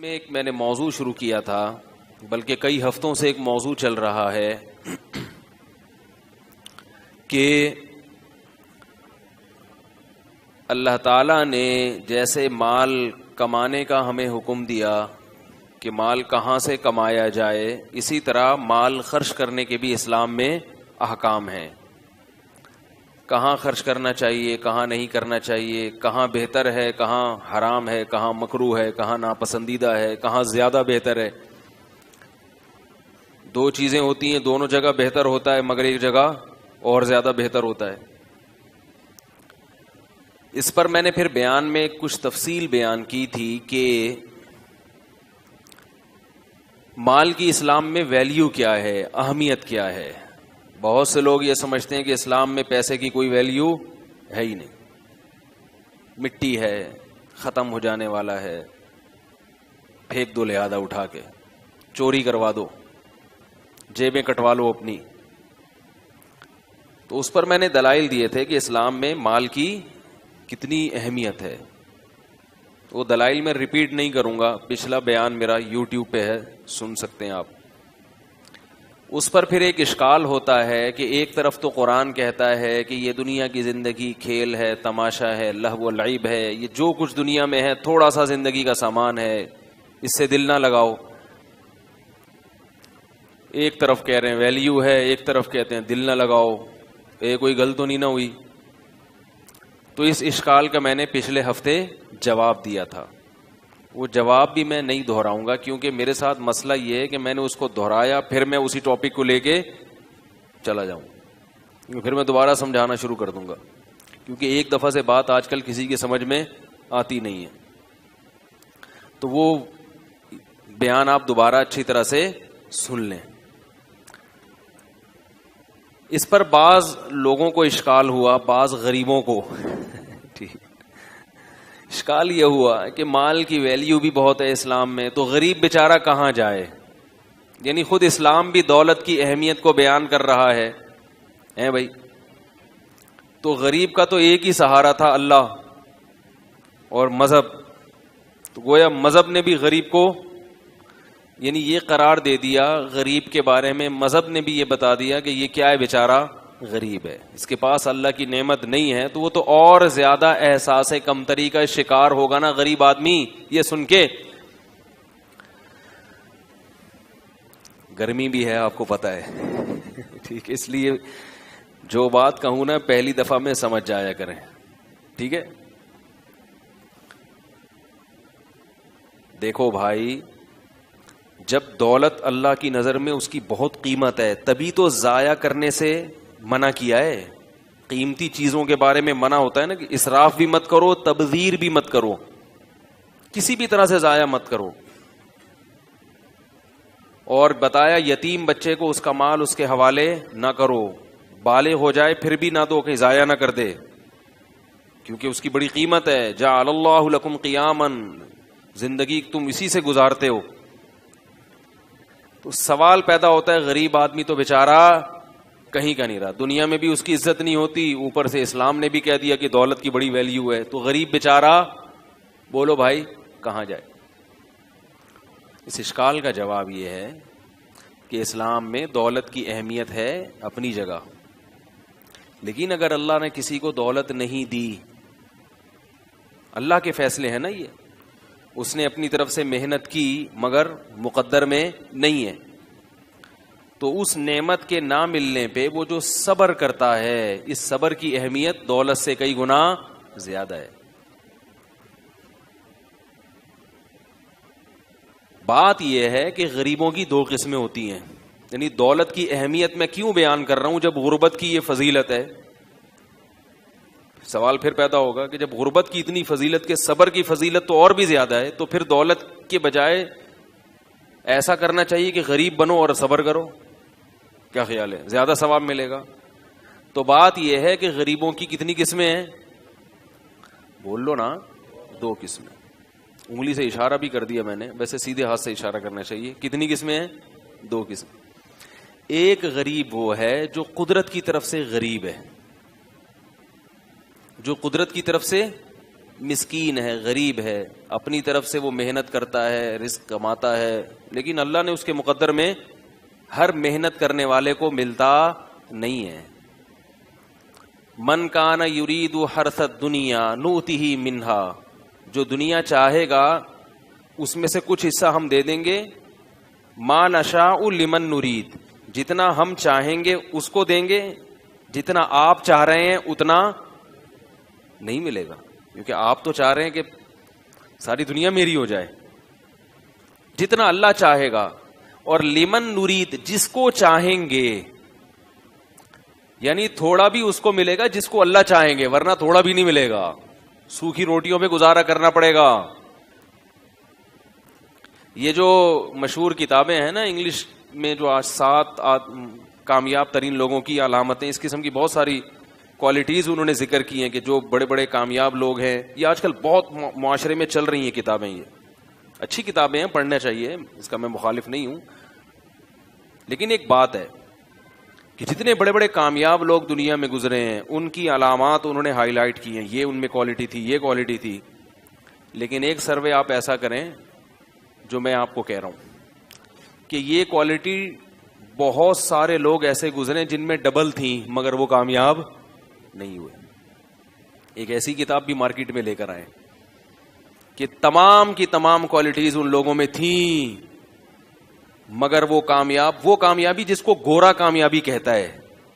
میں ایک میں نے موضوع شروع کیا تھا، بلکہ کئی ہفتوں سے ایک موضوع چل رہا ہے کہ اللہ تعالیٰ نے جیسے مال کمانے کا ہمیں حکم دیا کہ مال کہاں سے کمایا جائے، اسی طرح مال خرچ کرنے کے بھی اسلام میں احکام ہیں۔ کہاں خرچ کرنا چاہیے، کہاں نہیں کرنا چاہیے، کہاں بہتر ہے، کہاں حرام ہے، کہاں مکروہ ہے، کہاں ناپسندیدہ ہے، کہاں زیادہ بہتر ہے۔ دو چیزیں ہوتی ہیں، دونوں جگہ بہتر ہوتا ہے، مگر ایک جگہ اور زیادہ بہتر ہوتا ہے۔ اس پر میں نے پھر بیان میں کچھ تفصیل بیان کی تھی کہ مال کی اسلام میں ویلیو کیا ہے، اہمیت کیا ہے۔ بہت سے لوگ یہ سمجھتے ہیں کہ اسلام میں پیسے کی کوئی ویلیو ہے ہی نہیں، مٹی ہے، ختم ہو جانے والا ہے، پھینک دو لہذا اٹھا کے، چوری کروا دو، جیبیں کٹوا لو اپنی۔ تو اس پر میں نے دلائل دیے تھے کہ اسلام میں مال کی کتنی اہمیت ہے۔ وہ دلائل میں ریپیٹ نہیں کروں گا، پچھلا بیان میرا یوٹیوب پہ ہے، سن سکتے ہیں آپ۔ اس پر پھر ایک اشکال ہوتا ہے کہ ایک طرف تو قرآن کہتا ہے کہ یہ دنیا کی زندگی کھیل ہے، تماشا ہے، لہو و لعب ہے، یہ جو کچھ دنیا میں ہے تھوڑا سا زندگی کا سامان ہے، اس سے دل نہ لگاؤ۔ ایک طرف کہہ رہے ہیں ویلیو ہے، ایک طرف کہتے ہیں دل نہ لگاؤ، کوئی غلط تو نہیں نہ ہوئی۔ تو اس اشکال کا میں نے پچھلے ہفتے جواب دیا تھا۔ وہ جواب بھی میں نہیں دہراؤں گا، کیونکہ میرے ساتھ مسئلہ یہ ہے کہ میں نے اس کو دہرایا، پھر میں اسی ٹاپک کو لے کے چلا جاؤں، پھر میں دوبارہ سمجھانا شروع کر دوں گا، کیونکہ ایک دفعہ سے بات آج کل کسی کی سمجھ میں آتی نہیں ہے۔ تو وہ بیان آپ دوبارہ اچھی طرح سے سن لیں۔ اس پر بعض لوگوں کو اشکال ہوا، بعض غریبوں کو ٹھیک اشکال یہ ہوا کہ مال کی ویلیو بھی بہت ہے اسلام میں، تو غریب بیچارہ کہاں جائے؟ یعنی خود اسلام بھی دولت کی اہمیت کو بیان کر رہا ہے بھائی، تو غریب کا تو ایک ہی سہارا تھا، اللہ اور مذہب۔ تو گویا مذہب نے بھی غریب کو یعنی یہ قرار دے دیا غریب کے بارے میں، مذہب نے بھی یہ بتا دیا کہ یہ کیا ہے، بیچارہ غریب ہے، اس کے پاس اللہ کی نعمت نہیں ہے، تو وہ تو اور زیادہ احساس کمتری کا شکار ہوگا نا غریب آدمی۔ یہ سن کے گرمی بھی ہے، آپ کو پتا ہے ٹھیک، اس لیے جو بات کہوں نا پہلی دفعہ میں سمجھ جایا کریں، ٹھیک ہے۔ دیکھو بھائی، جب دولت اللہ کی نظر میں اس کی بہت قیمت ہے، تبھی تو ضائع کرنے سے منع کیا ہے۔ قیمتی چیزوں کے بارے میں منع ہوتا ہے نا کہ اسراف بھی مت کرو، تبذیر بھی مت کرو، کسی بھی طرح سے ضائع مت کرو۔ اور بتایا یتیم بچے کو اس کا مال اس کے حوالے نہ کرو، بالغ ہو جائے پھر بھی نہ دو کہ ضائع نہ کر دے، کیونکہ اس کی بڑی قیمت ہے۔ جعل اللہ لکم قیاما، زندگی تم اسی سے گزارتے ہو۔ تو سوال پیدا ہوتا ہے، غریب آدمی تو بیچارہ کہیں کا نہیں رہا، دنیا میں بھی اس کی عزت نہیں ہوتی، اوپر سے اسلام نے بھی کہہ دیا کہ دولت کی بڑی ویلیو ہے، تو غریب بیچارہ بولو بھائی کہاں جائے؟ اس اشکال کا جواب یہ ہے کہ اسلام میں دولت کی اہمیت ہے اپنی جگہ، لیکن اگر اللہ نے کسی کو دولت نہیں دی، اللہ کے فیصلے ہیں نا یہ، اس نے اپنی طرف سے محنت کی مگر مقدر میں نہیں ہے، تو اس نعمت کے نہ ملنے پہ وہ جو صبر کرتا ہے، اس صبر کی اہمیت دولت سے کئی گنا زیادہ ہے۔ بات یہ ہے کہ غریبوں کی دو قسمیں ہوتی ہیں، یعنی دولت کی اہمیت میں کیوں بیان کر رہا ہوں جب غربت کی یہ فضیلت ہے؟ سوال پھر پیدا ہوگا کہ جب غربت کی اتنی فضیلت کے صبر کی فضیلت تو اور بھی زیادہ ہے، تو پھر دولت کے بجائے ایسا کرنا چاہیے کہ غریب بنو اور صبر کرو، کیا خیال ہے؟ زیادہ ثواب ملے گا۔ تو بات یہ ہے کہ غریبوں کی کتنی قسمیں ہیں؟ بول لو نا، دو قسمیں۔ انگلی سے اشارہ بھی کر دیا میں نے، ویسے سیدھے ہاتھ سے اشارہ کرنا چاہیے۔ کتنی قسمیں ہیں؟ دو قسم۔ ایک غریب وہ ہے جو قدرت کی طرف سے غریب ہے، جو قدرت کی طرف سے مسکین ہے، غریب ہے، اپنی طرف سے وہ محنت کرتا ہے، رزق کماتا ہے، لیکن اللہ نے اس کے مقدر میں ہر محنت کرنے والے کو ملتا نہیں ہے. من کان یرید حرث الدنیا نؤتہ منہا، جو دنیا چاہے گا اس میں سے کچھ حصہ ہم دے دیں گے. ما نشاء لمن نرید، جتنا ہم چاہیں گے اس کو دیں گے، جتنا آپ چاہ رہے ہیں اتنا نہیں ملے گا، کیونکہ آپ تو چاہ رہے ہیں کہ ساری دنیا میری ہو جائے. جتنا اللہ چاہے گا. اور لمن نرید، جس کو چاہیں گے، یعنی تھوڑا بھی اس کو ملے گا جس کو اللہ چاہیں گے، ورنہ تھوڑا بھی نہیں ملے گا، سوکھی روٹیوں پہ گزارا کرنا پڑے گا. یہ جو مشہور کتابیں ہیں نا انگلش میں، جو آج 7 کامیاب ترین لوگوں کی علامتیں، اس قسم کی بہت ساری کوالٹیز انہوں نے ذکر کی ہیں کہ جو بڑے بڑے کامیاب لوگ ہیں. یہ آج کل بہت معاشرے میں چل رہی ہیں کتابیں. یہ اچھی کتابیں ہیں، پڑھنا چاہیے، اس کا میں مخالف نہیں ہوں. لیکن ایک بات ہے کہ جتنے بڑے بڑے کامیاب لوگ دنیا میں گزرے ہیں ان کی علامات انہوں نے ہائی لائٹ کی ہیں، یہ ان میں کوالٹی تھی، یہ کوالٹی تھی. لیکن ایک سروے آپ ایسا کریں جو میں آپ کو کہہ رہا ہوں کہ یہ کوالٹی بہت سارے لوگ ایسے گزرے جن میں ڈبل تھیں مگر وہ کامیاب نہیں ہوئے. ایک ایسی کتاب بھی مارکیٹ میں لے کر آئے کہ تمام کی تمام کوالٹیز ان لوگوں میں تھیں مگر وہ کامیابی جس کو گورا کامیابی کہتا ہے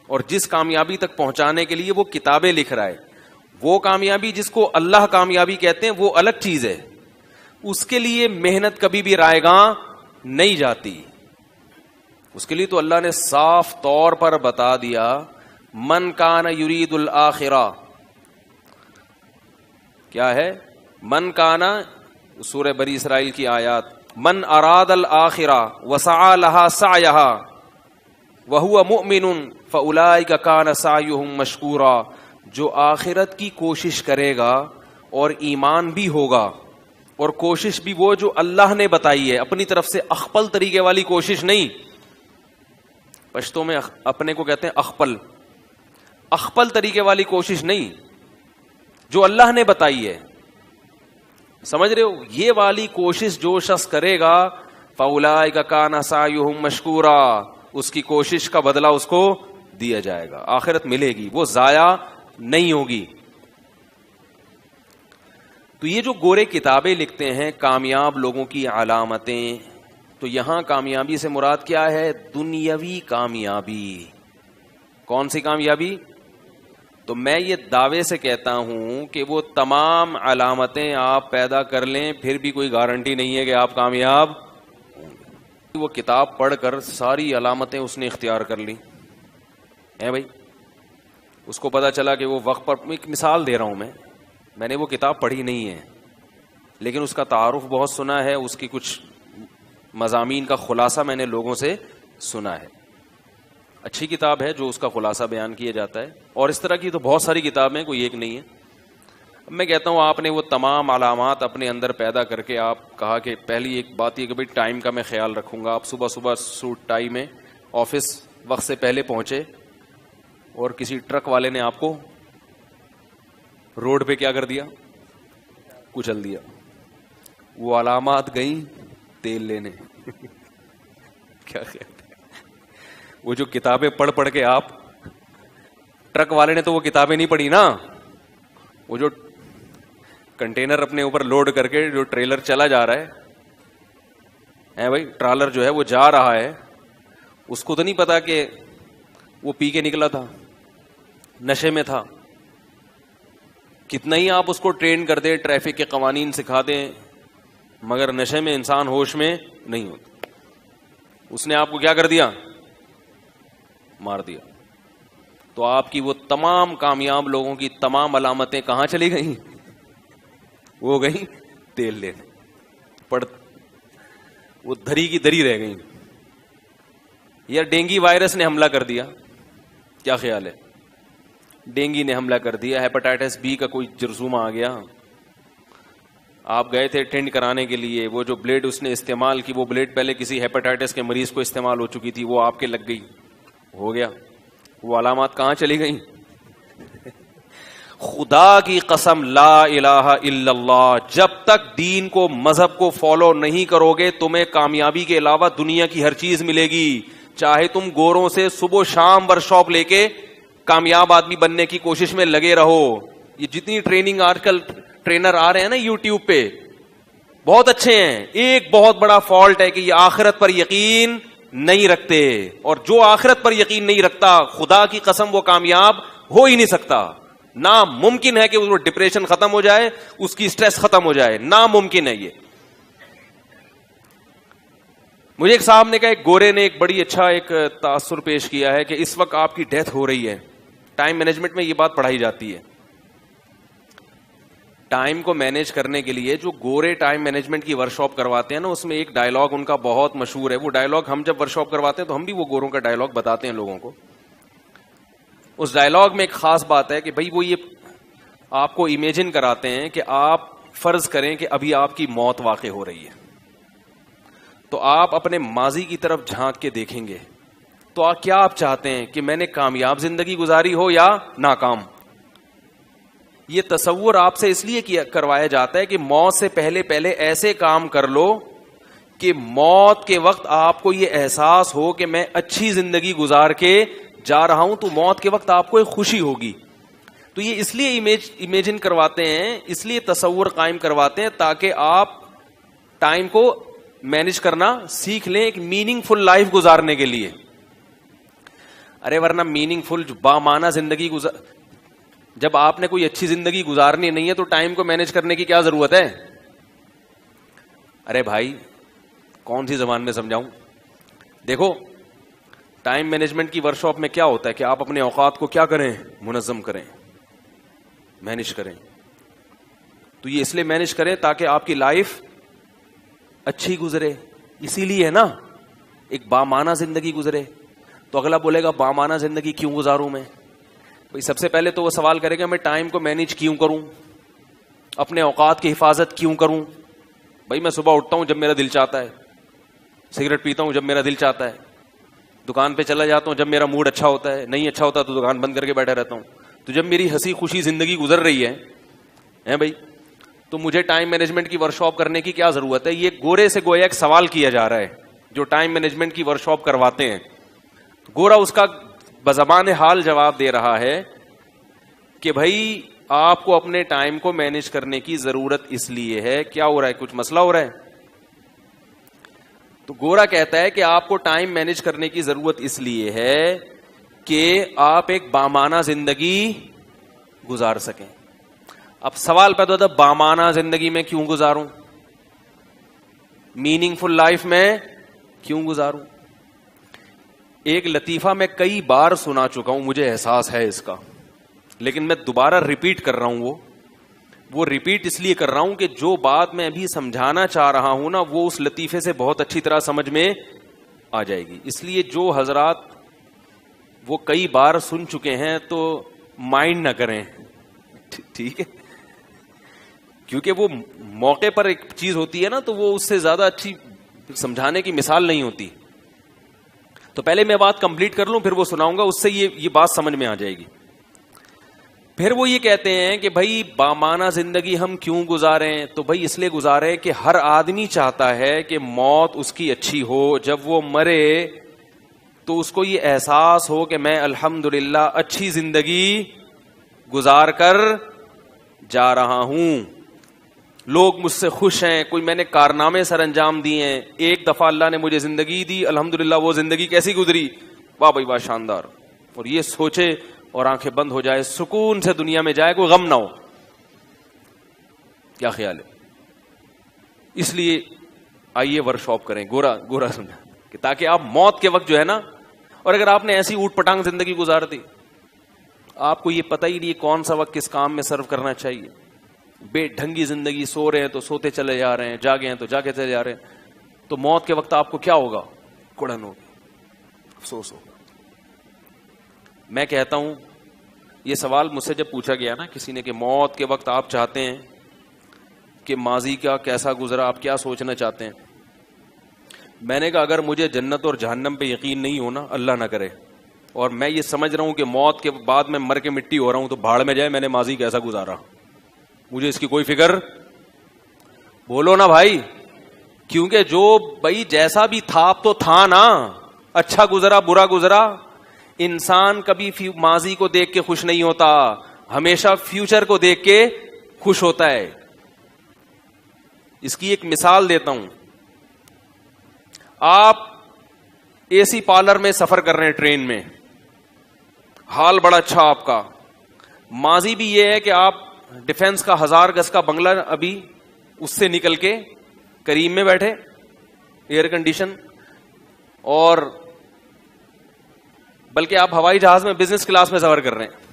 اور جس کامیابی تک پہنچانے کے لیے وہ کتابیں لکھ رہا ہے، وہ کامیابی جس کو اللہ کامیابی کہتے ہیں وہ الگ چیز ہے. اس کے لیے محنت کبھی بھی رائے گاں نہیں جاتی. اس کے لیے تو اللہ نے صاف طور پر بتا دیا، من کان یرید الآخرہ. کیا ہے؟ من کانا، سورہ بنی اسرائیل کی آیات، من اراد الآخرہ وسعى لها سعیها وهو مؤمن فاولئک کان سعیهم مشکورا. جو آخرت کی کوشش کرے گا اور ایمان بھی ہوگا، اور کوشش بھی وہ جو اللہ نے بتائی ہے، اپنی طرف سے اخپل طریقے والی کوشش نہیں. پشتوں میں اپنے کو کہتے ہیں اخپل، اخپل طریقے والی کوشش نہیں، جو اللہ نے بتائی ہے. سمجھ رہے ہو؟ یہ والی کوشش جو شخص کرے گا فاولئک کان سعیہم مشکورا، اس کی کوشش کا بدلہ اس کو دیا جائے گا، آخرت ملے گی، وہ ضائع نہیں ہوگی. تو یہ جو گورے کتابیں لکھتے ہیں کامیاب لوگوں کی علامتیں، تو یہاں کامیابی سے مراد کیا ہے؟ دنیاوی کامیابی. کون سی کامیابی؟ تو میں یہ دعوے سے کہتا ہوں کہ وہ تمام علامتیں آپ پیدا کر لیں پھر بھی کوئی گارنٹی نہیں ہے کہ آپ کامیاب ہوں گے. وہ کتاب پڑھ کر ساری علامتیں اس نے اختیار کر لی ہیں بھائی. اس کو پتا چلا کہ وہ وقت پر، ایک مثال دے رہا ہوں میں نے وہ کتاب پڑھی نہیں ہے لیکن اس کا تعارف بہت سنا ہے، اس کی کچھ مضامین کا خلاصہ میں نے لوگوں سے سنا ہے. اچھی کتاب ہے جو اس کا خلاصہ بیان کیا جاتا ہے، اور اس طرح کی تو بہت ساری کتابیں، کوئی ایک نہیں ہے. میں کہتا ہوں آپ نے وہ تمام علامات اپنے اندر پیدا کر کے، آپ کہا کہ پہلی ایک بات یہ کہ بھائی ٹائم کا میں خیال رکھوں گا. آپ صبح صبح سوٹ ٹائی میں آفس وقت سے پہلے پہنچے اور کسی ٹرک والے نے آپ کو روڈ پہ کیا کر دیا؟ کچل دیا. وہ علامات گئیں تیل لینے. کیا کہتے ہیں وہ جو کتابیں پڑھ پڑھ کے آپ، ٹرک والے نے تو وہ کتابیں نہیں پڑھی نا، وہ جو کنٹینر اپنے اوپر لوڈ کر کے جو ٹریلر چلا جا رہا ہے بھائی، ٹرالر جو ہے وہ جا رہا ہے، اس کو تو نہیں پتا کہ وہ پی کے نکلا تھا، نشے میں تھا. کتنا ہی آپ اس کو ٹرین کر دیں، ٹریفک کے قوانین سکھا دیں، مگر نشے میں انسان ہوش میں نہیں ہوتا. اس نے آپ کو کیا کر دیا؟ مار دیا. تو آپ کی وہ تمام کامیاب لوگوں کی تمام علامتیں کہاں چلی گئیں؟ وہ گئیں تیل لینے. وہ دھری کی دھری رہ گئیں. یا ڈینگی وائرس نے حملہ کر دیا، کیا خیال ہے؟ ڈینگی نے حملہ کر دیا، ہیپاٹائٹس بی کا کوئی جرثومہ آ گیا، آپ گئے تھے ٹینڈ کرانے کے لیے، وہ جو بلیڈ اس نے استعمال کی، وہ بلیڈ پہلے کسی ہیپاٹائٹس کے مریض کو استعمال ہو چکی تھی، وہ آپ کے لگ گئی، ہو گیا. وہ علامات کہاں چلی گئیں؟ خدا کی قسم لا الہ الا اللہ، جب تک دین کو مذہب کو فالو نہیں کرو گے تمہیں کامیابی کے علاوہ دنیا کی ہر چیز ملے گی. چاہے تم گوروں سے صبح شام ورکشاپ لے کے کامیاب آدمی بننے کی کوشش میں لگے رہو. یہ جتنی ٹریننگ آج کل ٹرینر آ رہے ہیں نا یوٹیوب پہ بہت اچھے ہیں. ایک بہت بڑا فالٹ ہے کہ یہ آخرت پر یقین نہیں رکھتے، اور جو آخرت پر یقین نہیں رکھتا خدا کی قسم وہ کامیاب ہو ہی نہیں سکتا. ناممکن ہے کہ وہ ڈپریشن ختم ہو جائے، اس کی سٹریس ختم ہو جائے، ناممکن ہے یہ. مجھے ایک صاحب نے کہا، ایک گورے نے ایک بڑی اچھا ایک تاثر پیش کیا ہے کہ اس وقت آپ کی ڈیتھ ہو رہی ہے. ٹائم مینجمنٹ میں یہ بات پڑھائی جاتی ہے. ٹائم کو مینج کرنے کے لیے جو گورے ٹائم مینجمنٹ کی ورکشاپ کرواتے ہیں نا، اس میں ایک ڈائلاگ ان کا بہت مشہور ہے. وہ ڈائلاگ ہم جب ورکشاپ کرواتے ہیں تو ہم بھی وہ گوروں کا ڈائلاگ بتاتے ہیں لوگوں کو. اس ڈائلاگ میں ایک خاص بات ہے کہ بھائی وہ یہ آپ کو امیجن کراتے ہیں کہ آپ فرض کریں کہ ابھی آپ کی موت واقع ہو رہی ہے، تو آپ اپنے ماضی کی طرف جھانک کے دیکھیں گے تو کیا آپ چاہتے ہیں کہ میں نے کامیاب زندگی گزاری ہو یا ناکام؟ یہ تصور آپ سے اس لیے کروایا جاتا ہے کہ موت سے پہلے ایسے کام کر لو کہ موت کے وقت آپ کو یہ احساس ہو کہ میں اچھی زندگی گزار کے جا رہا ہوں، تو موت کے وقت آپ کو ایک خوشی ہوگی. تو یہ اس لیے امیجن کرواتے ہیں، اس لیے تصور قائم کرواتے ہیں تاکہ آپ ٹائم کو مینج کرنا سیکھ لیں ایک میننگ فل لائف گزارنے کے لیے. ارے ورنہ میننگ فل بامعنی زندگی جب آپ نے کوئی اچھی زندگی گزارنی نہیں ہے تو ٹائم کو مینج کرنے کی کیا ضرورت ہے؟ ارے بھائی کون سی زبان میں سمجھاؤں؟ دیکھو ٹائم مینجمنٹ کی ورکشاپ میں کیا ہوتا ہے کہ آپ اپنے اوقات کو کیا کریں؟ منظم کریں، مینج کریں. تو یہ اس لیے مینج کریں تاکہ آپ کی لائف اچھی گزرے. اسی لیے ہے نا ایک بامعنی زندگی گزرے. تو اگلا بولے گا بامعنی زندگی کیوں گزاروں میں؟ بھائی سب سے پہلے تو وہ سوال کرے گا میں ٹائم کو مینج کیوں کروں، اپنے اوقات کی حفاظت کیوں کروں؟ بھائی میں صبح اٹھتا ہوں جب میرا دل چاہتا ہے، سگریٹ پیتا ہوں جب میرا دل چاہتا ہے، دکان پہ چلا جاتا ہوں جب میرا موڈ اچھا ہوتا ہے، نہیں اچھا ہوتا تو دکان بند کر کے بیٹھا رہتا ہوں. تو جب میری ہنسی خوشی زندگی گزر رہی ہے بھائی، تو مجھے ٹائم مینجمنٹ کی ورکشاپ کرنے کی کیا ضرورت ہے؟ یہ گورے سے گویا ایک سوال کیا جا رہا ہے جو ٹائم مینجمنٹ کی ورکشاپ کرواتے ہیں. گورا اس کا بزبان حال جواب دے رہا ہے کہ بھائی آپ کو اپنے ٹائم کو مینج کرنے کی ضرورت اس لیے ہے. کیا ہو رہا ہے؟ کچھ مسئلہ ہو رہا ہے؟ تو گورا کہتا ہے کہ آپ کو ٹائم مینج کرنے کی ضرورت اس لیے ہے کہ آپ ایک بامعنی زندگی گزار سکیں. اب سوال پیدا ہوتا ہے بامعنی زندگی میں کیوں گزاروں، میننگ فل لائف میں کیوں گزاروں؟ ایک لطیفہ میں کئی بار سنا چکا ہوں، مجھے احساس ہے اس کا، لیکن میں دوبارہ ریپیٹ کر رہا ہوں. وہ ریپیٹ اس لیے کر رہا ہوں کہ جو بات میں ابھی سمجھانا چاہ رہا ہوں نا وہ اس لطیفے سے بہت اچھی طرح سمجھ میں آ جائے گی. اس لیے جو حضرات وہ کئی بار سن چکے ہیں تو مائنڈ نہ کریں، ٹھیک ہے؟ کیونکہ وہ موقع پر ایک چیز ہوتی ہے نا تو وہ اس سے زیادہ اچھی سمجھانے کی مثال نہیں ہوتی. تو پہلے میں بات کمپلیٹ کر لوں پھر وہ سناؤں گا، اس سے یہ بات سمجھ میں آ جائے گی. پھر وہ یہ کہتے ہیں کہ بھائی بامعنی زندگی ہم کیوں گزاریں؟ تو بھائی اس لیے گزاریں کہ ہر آدمی چاہتا ہے کہ موت اس کی اچھی ہو. جب وہ مرے تو اس کو یہ احساس ہو کہ میں الحمدللہ اچھی زندگی گزار کر جا رہا ہوں، لوگ مجھ سے خوش ہیں، کوئی میں نے کارنامے سر انجام دیے ہیں، ایک دفعہ اللہ نے مجھے زندگی دی، الحمدللہ وہ زندگی کیسی گزری، واہ بھائی واہ شاندار. اور یہ سوچے اور آنکھیں بند ہو جائے، سکون سے دنیا میں جائے، کوئی غم نہ ہو. کیا خیال ہے؟ اس لیے آئیے ورکشاپ کریں. گورا سمجھا کہ تاکہ آپ موت کے وقت جو ہے نا، اور اگر آپ نے ایسی اوٹ پٹانگ زندگی گزار دی، آپ کو یہ پتہ ہی نہیں کون سا وقت کس کام میں صرف کرنا چاہیے، بے ڈھنگی زندگی، سو رہے ہیں تو سوتے چلے جا رہے ہیں، جاگے ہیں تو جاگے چلے جا رہے ہیں، تو موت کے وقت آپ کو کیا ہوگا؟ کڑن ہوگی، افسوس ہوگا. میں کہتا ہوں یہ سوال مجھ سے جب پوچھا گیا نا کسی نے کہ موت کے وقت آپ چاہتے ہیں کہ ماضی کا کیسا گزرا، آپ کیا سوچنا چاہتے ہیں؟ میں نے کہا اگر مجھے جنت اور جہنم پہ یقین نہیں ہونا، اللہ نہ کرے، اور میں یہ سمجھ رہا ہوں کہ موت کے بعد میں مر کے مٹی ہو رہا ہوں تو بھاڑ میں جائے میں نے ماضی کیسا گزارا, مجھے اس کی کوئی فکر. بولو نا بھائی, کیونکہ جو بھائی جیسا بھی تھا اب تو تھا نا, اچھا گزرا برا گزرا. انسان کبھی ماضی کو دیکھ کے خوش نہیں ہوتا, ہمیشہ فیوچر کو دیکھ کے خوش ہوتا ہے. اس کی ایک مثال دیتا ہوں. آپ اے سی پارلر میں سفر کر رہے ہیں ٹرین میں, حال بڑا اچھا آپ کا. ماضی بھی یہ ہے کہ آپ ڈیفنس کا 1000 گز کا بنگلہ ابھی اس سے نکل کے کریم میں بیٹھے, ایئر کنڈیشن, اور بلکہ آپ ہوائی جہاز میں بزنس کلاس میں سفر کر رہے ہیں.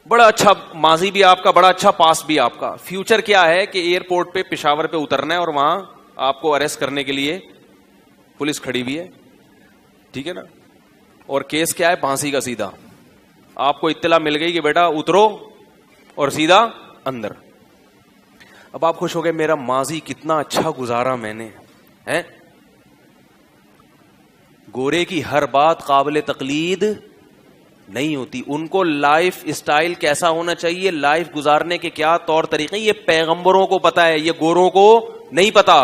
بڑا اچھا ماضی بھی آپ کا, بڑا اچھا پاس بھی آپ کا. فیوچر کیا ہے کہ ایئرپورٹ پہ پشاور پہ اترنا ہے اور وہاں آپ کو اریسٹ کرنے کے لیے پولیس کھڑی ہوئی ہے, ٹھیک ہے نا. اور کیس کیا ہے, پھانسی کا سیدھا. آپ کو اطلاع مل گئی کہ بیٹا اترو اور سیدھا اندر. اب آپ خوش ہو گئے, میرا ماضی کتنا اچھا گزارا میں نے, ہے. گورے کی ہر بات قابل تقلید نہیں ہوتی. ان کو لائف اسٹائل کیسا ہونا چاہیے, لائف گزارنے کے کیا طور طریقے, یہ پیغمبروں کو پتا ہے, یہ گوروں کو نہیں پتا.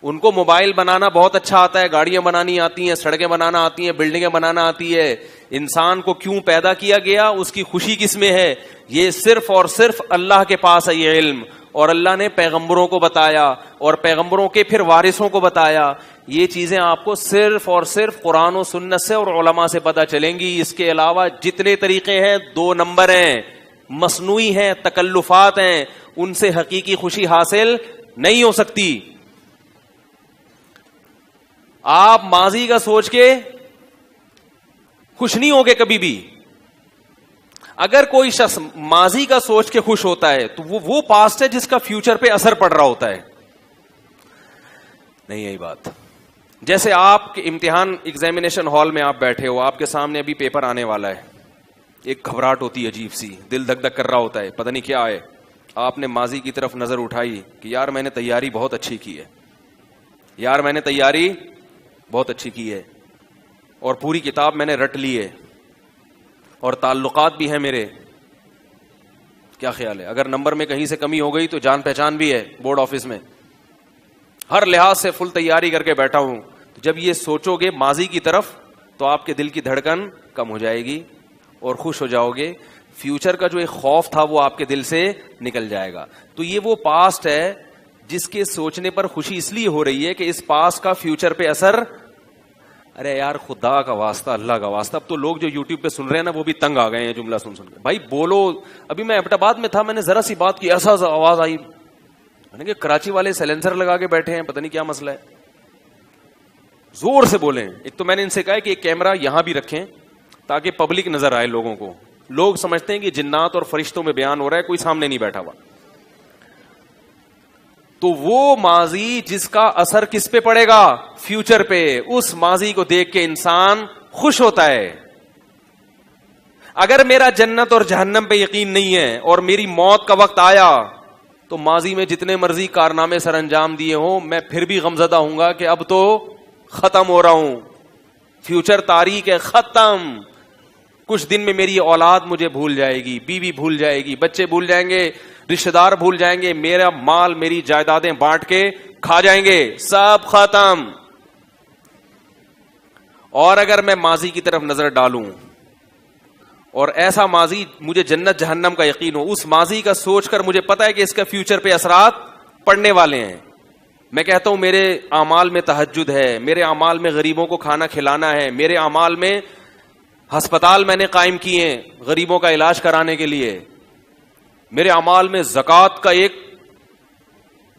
ان کو موبائل بنانا بہت اچھا آتا ہے, گاڑیاں بنانی آتی ہیں, سڑکیں بنانا آتی ہیں, بلڈنگیں بنانا آتی ہے. انسان کو کیوں پیدا کیا گیا, اس کی خوشی کس میں ہے, یہ صرف اور صرف اللہ کے پاس ہے یہ علم. اور اللہ نے پیغمبروں کو بتایا اور پیغمبروں کے پھر وارثوں کو بتایا. یہ چیزیں آپ کو صرف اور صرف قرآن و سنت سے اور علماء سے پتہ چلیں گی. اس کے علاوہ جتنے طریقے ہیں 2 نمبر ہیں, مصنوعی ہیں, تکلفات ہیں, ان سے حقیقی خوشی حاصل نہیں ہو سکتی. آپ ماضی کا سوچ کے خوش نہیں ہوگے کبھی بھی. اگر کوئی شخص ماضی کا سوچ کے خوش ہوتا ہے تو وہ پاسٹ ہے جس کا فیوچر پہ اثر پڑ رہا ہوتا ہے. نہیں یہی بات. جیسے آپ کے امتحان ایگزامینیشن ہال میں آپ بیٹھے ہو, آپ کے سامنے ابھی پیپر آنے والا ہے, ایک گھبراہٹ ہوتی ہے عجیب سی, دل دھک دھک کر رہا ہوتا ہے, پتہ نہیں کیا ہے. آپ نے ماضی کی طرف نظر اٹھائی کہ یار میں نے تیاری بہت اچھی کی ہے, یار میں نے تیاری بہت اچھی کی ہے, اور پوری کتاب میں نے رٹ لی ہے, اور تعلقات بھی ہیں میرے. کیا خیال ہے, اگر نمبر میں کہیں سے کمی ہو گئی تو جان پہچان بھی ہے بورڈ آفس میں, ہر لحاظ سے فل تیاری کر کے بیٹھا ہوں. جب یہ سوچو گے ماضی کی طرف تو آپ کے دل کی دھڑکن کم ہو جائے گی اور خوش ہو جاؤ گے. فیوچر کا جو ایک خوف تھا وہ آپ کے دل سے نکل جائے گا. تو یہ وہ پاسٹ ہے جس کے سوچنے پر خوشی اس لیے ہو رہی ہے کہ اس پاسٹ کا فیوچر پہ اثر. ارے یار خدا کا واسطہ, اللہ کا واسطہ, اب تو لوگ جو یوٹیوب پہ سن رہے ہیں نا وہ بھی تنگ آ گئے ہیں جملہ سن سن کے. بھائی بولو. ابھی میں ایبٹ آباد میں تھا, میں نے ذرا سی بات کی, ایسا آواز آئی کہ کراچی والے سیلنسر لگا کے بیٹھے ہیں, پتہ نہیں کیا مسئلہ ہے, زور سے بولیں. ایک تو میں نے ان سے کہا کہ ایک کیمرہ یہاں بھی رکھیں تاکہ پبلک نظر آئے لوگوں کو. لوگ سمجھتے ہیں کہ جنات اور فرشتوں میں بیان ہو رہا ہے, کوئی سامنے نہیں بیٹھا ہوا. تو وہ ماضی جس کا اثر کس پہ پڑے گا, فیوچر پہ, اس ماضی کو دیکھ کے انسان خوش ہوتا ہے. اگر میرا جنت اور جہنم پہ یقین نہیں ہے اور میری موت کا وقت آیا تو ماضی میں جتنے مرضی کارنامے سر انجام دیے ہوں میں پھر بھی غمزدہ ہوں گا کہ اب تو ختم ہو رہا ہوں, فیوچر تاریخ ہے, ختم. کچھ دن میں میری اولاد مجھے بھول جائے گی, بیوی بھول جائے گی, بچے بھول جائیں گے, رشتہ دار بھول جائیں گے, میرا مال میری جائیدادیں بانٹ کے کھا جائیں گے, سب ختم. اور اگر میں ماضی کی طرف نظر ڈالوں اور ایسا ماضی مجھے جنت جہنم کا یقین ہو, اس ماضی کا سوچ کر مجھے پتا ہے کہ اس کا فیوچر پہ اثرات پڑنے والے ہیں. میں کہتا ہوں میرے اعمال میں تہجد ہے, میرے اعمال میں غریبوں کو کھانا کھلانا ہے, میرے اعمال میں ہسپتال میں نے قائم کیے ہیں غریبوں کا علاج کرانے کے لیے, میرے اعمال میں زکوٰۃ کا ایک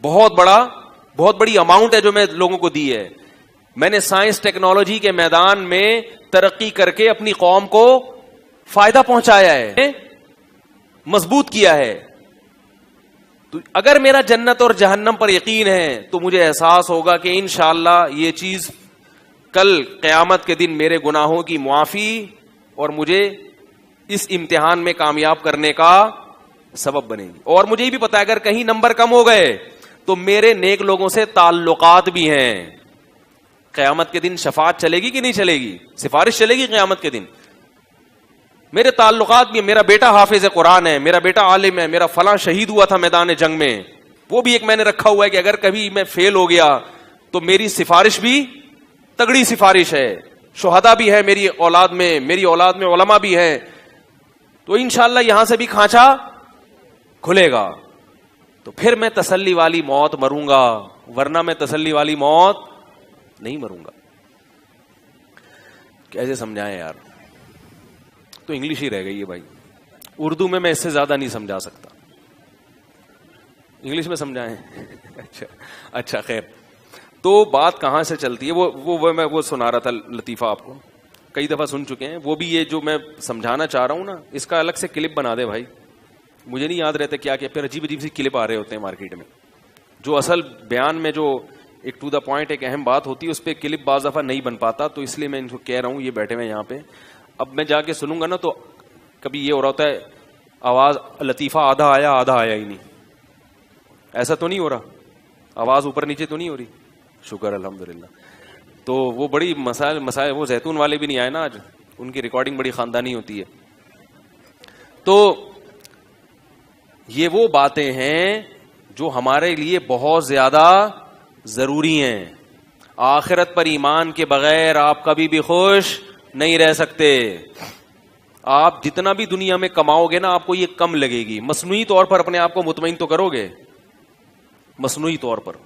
بہت بڑی اماؤنٹ ہے جو میں لوگوں کو دی ہے. میں نے سائنس ٹیکنالوجی کے میدان میں ترقی کر کے اپنی قوم کو فائدہ پہنچایا ہے, مضبوط کیا ہے. تو اگر میرا جنت اور جہنم پر یقین ہے تو مجھے احساس ہوگا کہ انشاءاللہ یہ چیز کل قیامت کے دن میرے گناہوں کی معافی اور مجھے اس امتحان میں کامیاب کرنے کا سبب بنے گی. اور مجھے یہ بھی پتا ہے اگر کہیں نمبر کم ہو گئے تو میرے نیک لوگوں سے تعلقات بھی ہیں, قیامت کے دن شفاعت چلے گی کہ نہیں چلے گی؟ سفارش چلے گی قیامت کے دن؟ میرے تعلقات بھی، میرا بیٹا حافظ قرآن ہے، میرا بیٹا عالم ہے، میرا فلاں شہید ہوا تھا میدان جنگ میں، وہ بھی ایک میں نے رکھا ہوا ہے کہ اگر کبھی میں فیل ہو گیا تو میری سفارش بھی تگڑی سفارش ہے، شہداء بھی ہے میری اولاد میں علماء بھی ہے، تو انشاءاللہ یہاں سے بھی کھانچا کھلے گا، تو پھر میں تسلی والی موت مروں گا، ورنہ میں تسلی والی موت نہیں مروں گا۔ کیسے سمجھائیں یار؟ تو انگلش ہی رہ گئی ہے بھائی، اردو میں اس سے زیادہ نہیں سمجھا سکتا، انگلش میں سمجھائیں؟ اچھا خیر، تو بات کہاں سے چلتی ہے؟ میں وہ سنا رہا تھا لطیفہ، آپ کو کئی دفعہ سن چکے ہیں وہ بھی، یہ جو میں سمجھانا چاہ رہا ہوں نا، اس کا الگ سے کلپ بنا دے بھائی، مجھے نہیں یاد رہتا کیا پھر عجیب سی کلپ آ رہے ہوتے ہیں مارکیٹ میں، جو اصل بیان میں جو ایک ٹو دا پوائنٹ ایک اہم بات ہوتی ہے اس پہ کلپ بعض دفعہ نہیں بن پاتا، تو اس لیے میں ان کو کہہ رہا ہوں، یہ بیٹھے ہوئے یہاں پہ، اب میں جا کے سنوں گا نا تو کبھی یہ ہو رہا ہوتا ہے آواز لطیفہ آدھا آیا ہی نہیں، ایسا تو نہیں ہو رہا؟ آواز اوپر نیچے تو نہیں ہو رہی؟ شکر الحمدللہ۔ تو وہ بڑی مسائل وہ زیتون والے بھی نہیں آئے نا آج، ان کی ریکارڈنگ بڑی خاندانی ہوتی ہے۔ تو یہ وہ باتیں ہیں جو ہمارے لیے بہت زیادہ ضروری ہیں۔ آخرت پر ایمان کے بغیر آپ کبھی بھی خوش نہیں رہ سکتے۔ آپ جتنا بھی دنیا میں کماؤ گے نا، آپ کو یہ کم لگے گی۔ مصنوعی طور پر اپنے آپ کو مطمئن تو کرو گے، مصنوعی طور پر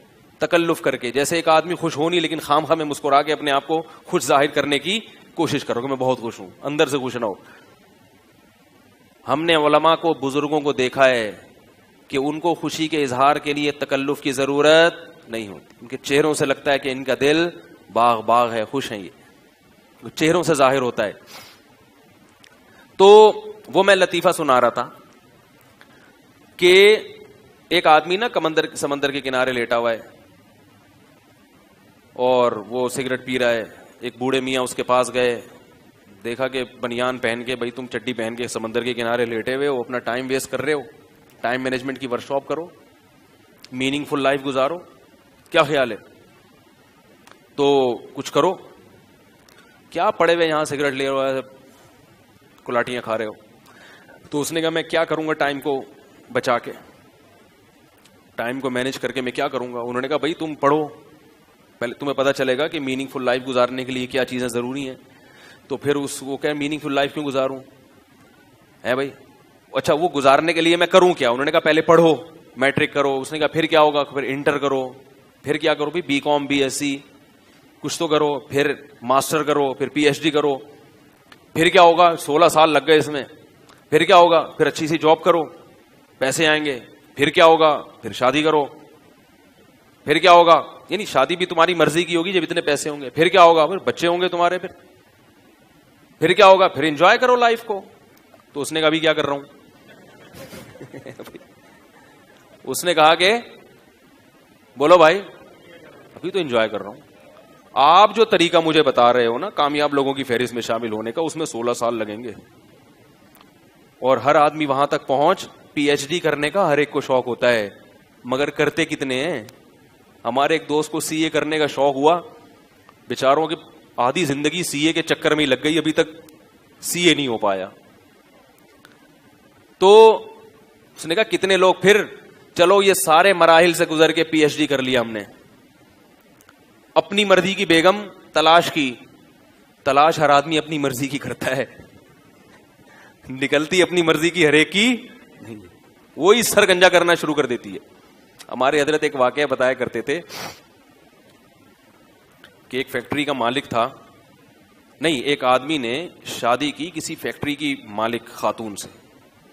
تکلف کر کے، جیسے ایک آدمی خوش ہو نہیں لیکن خام خواہ میں مسکرا کے اپنے آپ کو خوش ظاہر کرنے کی کوشش کرو کہ میں بہت خوش ہوں، اندر سے خوش نہ ہو۔ ہم نے علماء کو، بزرگوں کو دیکھا ہے کہ ان کو خوشی کے اظہار کے لیے تکلف کی ضرورت نہیں ہوتی، ان کے چہروں سے لگتا ہے کہ ان کا دل باغ باغ ہے، خوش ہیں، یہ چہروں سے ظاہر ہوتا ہے۔ تو وہ میں لطیفہ سنا رہا تھا کہ ایک آدمی نا سمندر کے کنارے لیٹا ہوا ہے اور وہ سگریٹ پی رہا ہے۔ ایک بوڑھے میاں اس کے پاس گئے، دیکھا کہ بنیان پہن کے، بھائی تم چڈی پہن کے سمندر کے کنارے لیٹے ہوئے ہو، اپنا ٹائم ویسٹ کر رہے ہو، ٹائم مینجمنٹ کی ورکشاپ کرو، میننگ فل لائف گزارو، کیا خیال ہے؟ تو کچھ کرو، کیا پڑے ہوئے یہاں سگریٹ لے رہے ہو، کلاٹیاں کھا رہے ہو؟ تو اس نے کہا میں کیا کروں گا ٹائم کو بچا کے، ٹائم کو مینج کر کے میں کیا کروں گا؟ انہوں نے کہا بھائی تم پڑھو، پہلے تمہیں پتہ چلے گا کہ میننگ فل لائف گزارنے کے لیے کیا چیزیں ضروری ہیں۔ تو پھر وہ کہ میننگ فل لائف کیوں گزاروں ہے بھائی؟ اچھا وہ گزارنے کے لیے میں کروں کیا؟ انہوں نے کہا پہلے پڑھو، میٹرک کرو۔ اس نے کہا پھر کیا ہوگا؟ پھر انٹر کرو، پھر کیا کرو بھائی؟ BCom, BSc کچھ تو کرو، پھر ماسٹر کرو، پھر پی ایچ ڈی کرو، پھر کیا ہوگا؟ 16 سال لگ گئے اس میں، پھر کیا ہوگا؟ پھر اچھی سی جاب کرو، پیسے آئیں گے، پھر کیا ہوگا؟ پھر شادی کرو، پھر کیا ہوگا؟ یعنی شادی بھی تمہاری مرضی کی ہوگی جب اتنے پیسے ہوں گے، پھر کیا ہوگا؟ پھر بچے ہوں گے تمہارے، پھر کیا ہوگا؟ پھر انجوائے کرو لائف کو۔ تو اس نے کہا ابھی کیا کر رہا ہوں؟ اس نے کہا کہ بولو بھائی، ابھی تو انجوائے کر رہا ہوں۔ آپ جو طریقہ مجھے بتا رہے ہو نا کامیاب لوگوں کی فہرست میں شامل ہونے کا، اس میں 16 سال لگیں گے، اور ہر آدمی وہاں تک پہنچ پی ایچ ڈی کرنے کا ہر ایک کو شوق ہوتا ہے، مگر کرتے کتنے ہیں؟ ہمارے ایک دوست کو سی اے کرنے کا شوق ہوا، بیچاروں کی آدھی زندگی سی اے کے چکر میں ہی لگ گئی، ابھی تک سی اے نہیں ہو پایا۔ تو اس نے کہا کتنے لوگ، پھر چلو یہ سارے مراحل سے گزر کے پی ایچ ڈی کر لیا ہم نے، اپنی مرضی کی بیگم تلاش کی، تلاش ہر آدمی اپنی مرضی کی کرتا ہے، نکلتی اپنی مرضی کی ہر ایک کی نہیں، وہی سرگنجا کرنا شروع کر دیتی ہے۔ ہمارے حضرت ایک واقعہ بتایا کرتے تھے کہ ایک فیکٹری کا مالک تھا، نہیں ایک آدمی نے شادی کی کسی فیکٹری کی مالک خاتون سے۔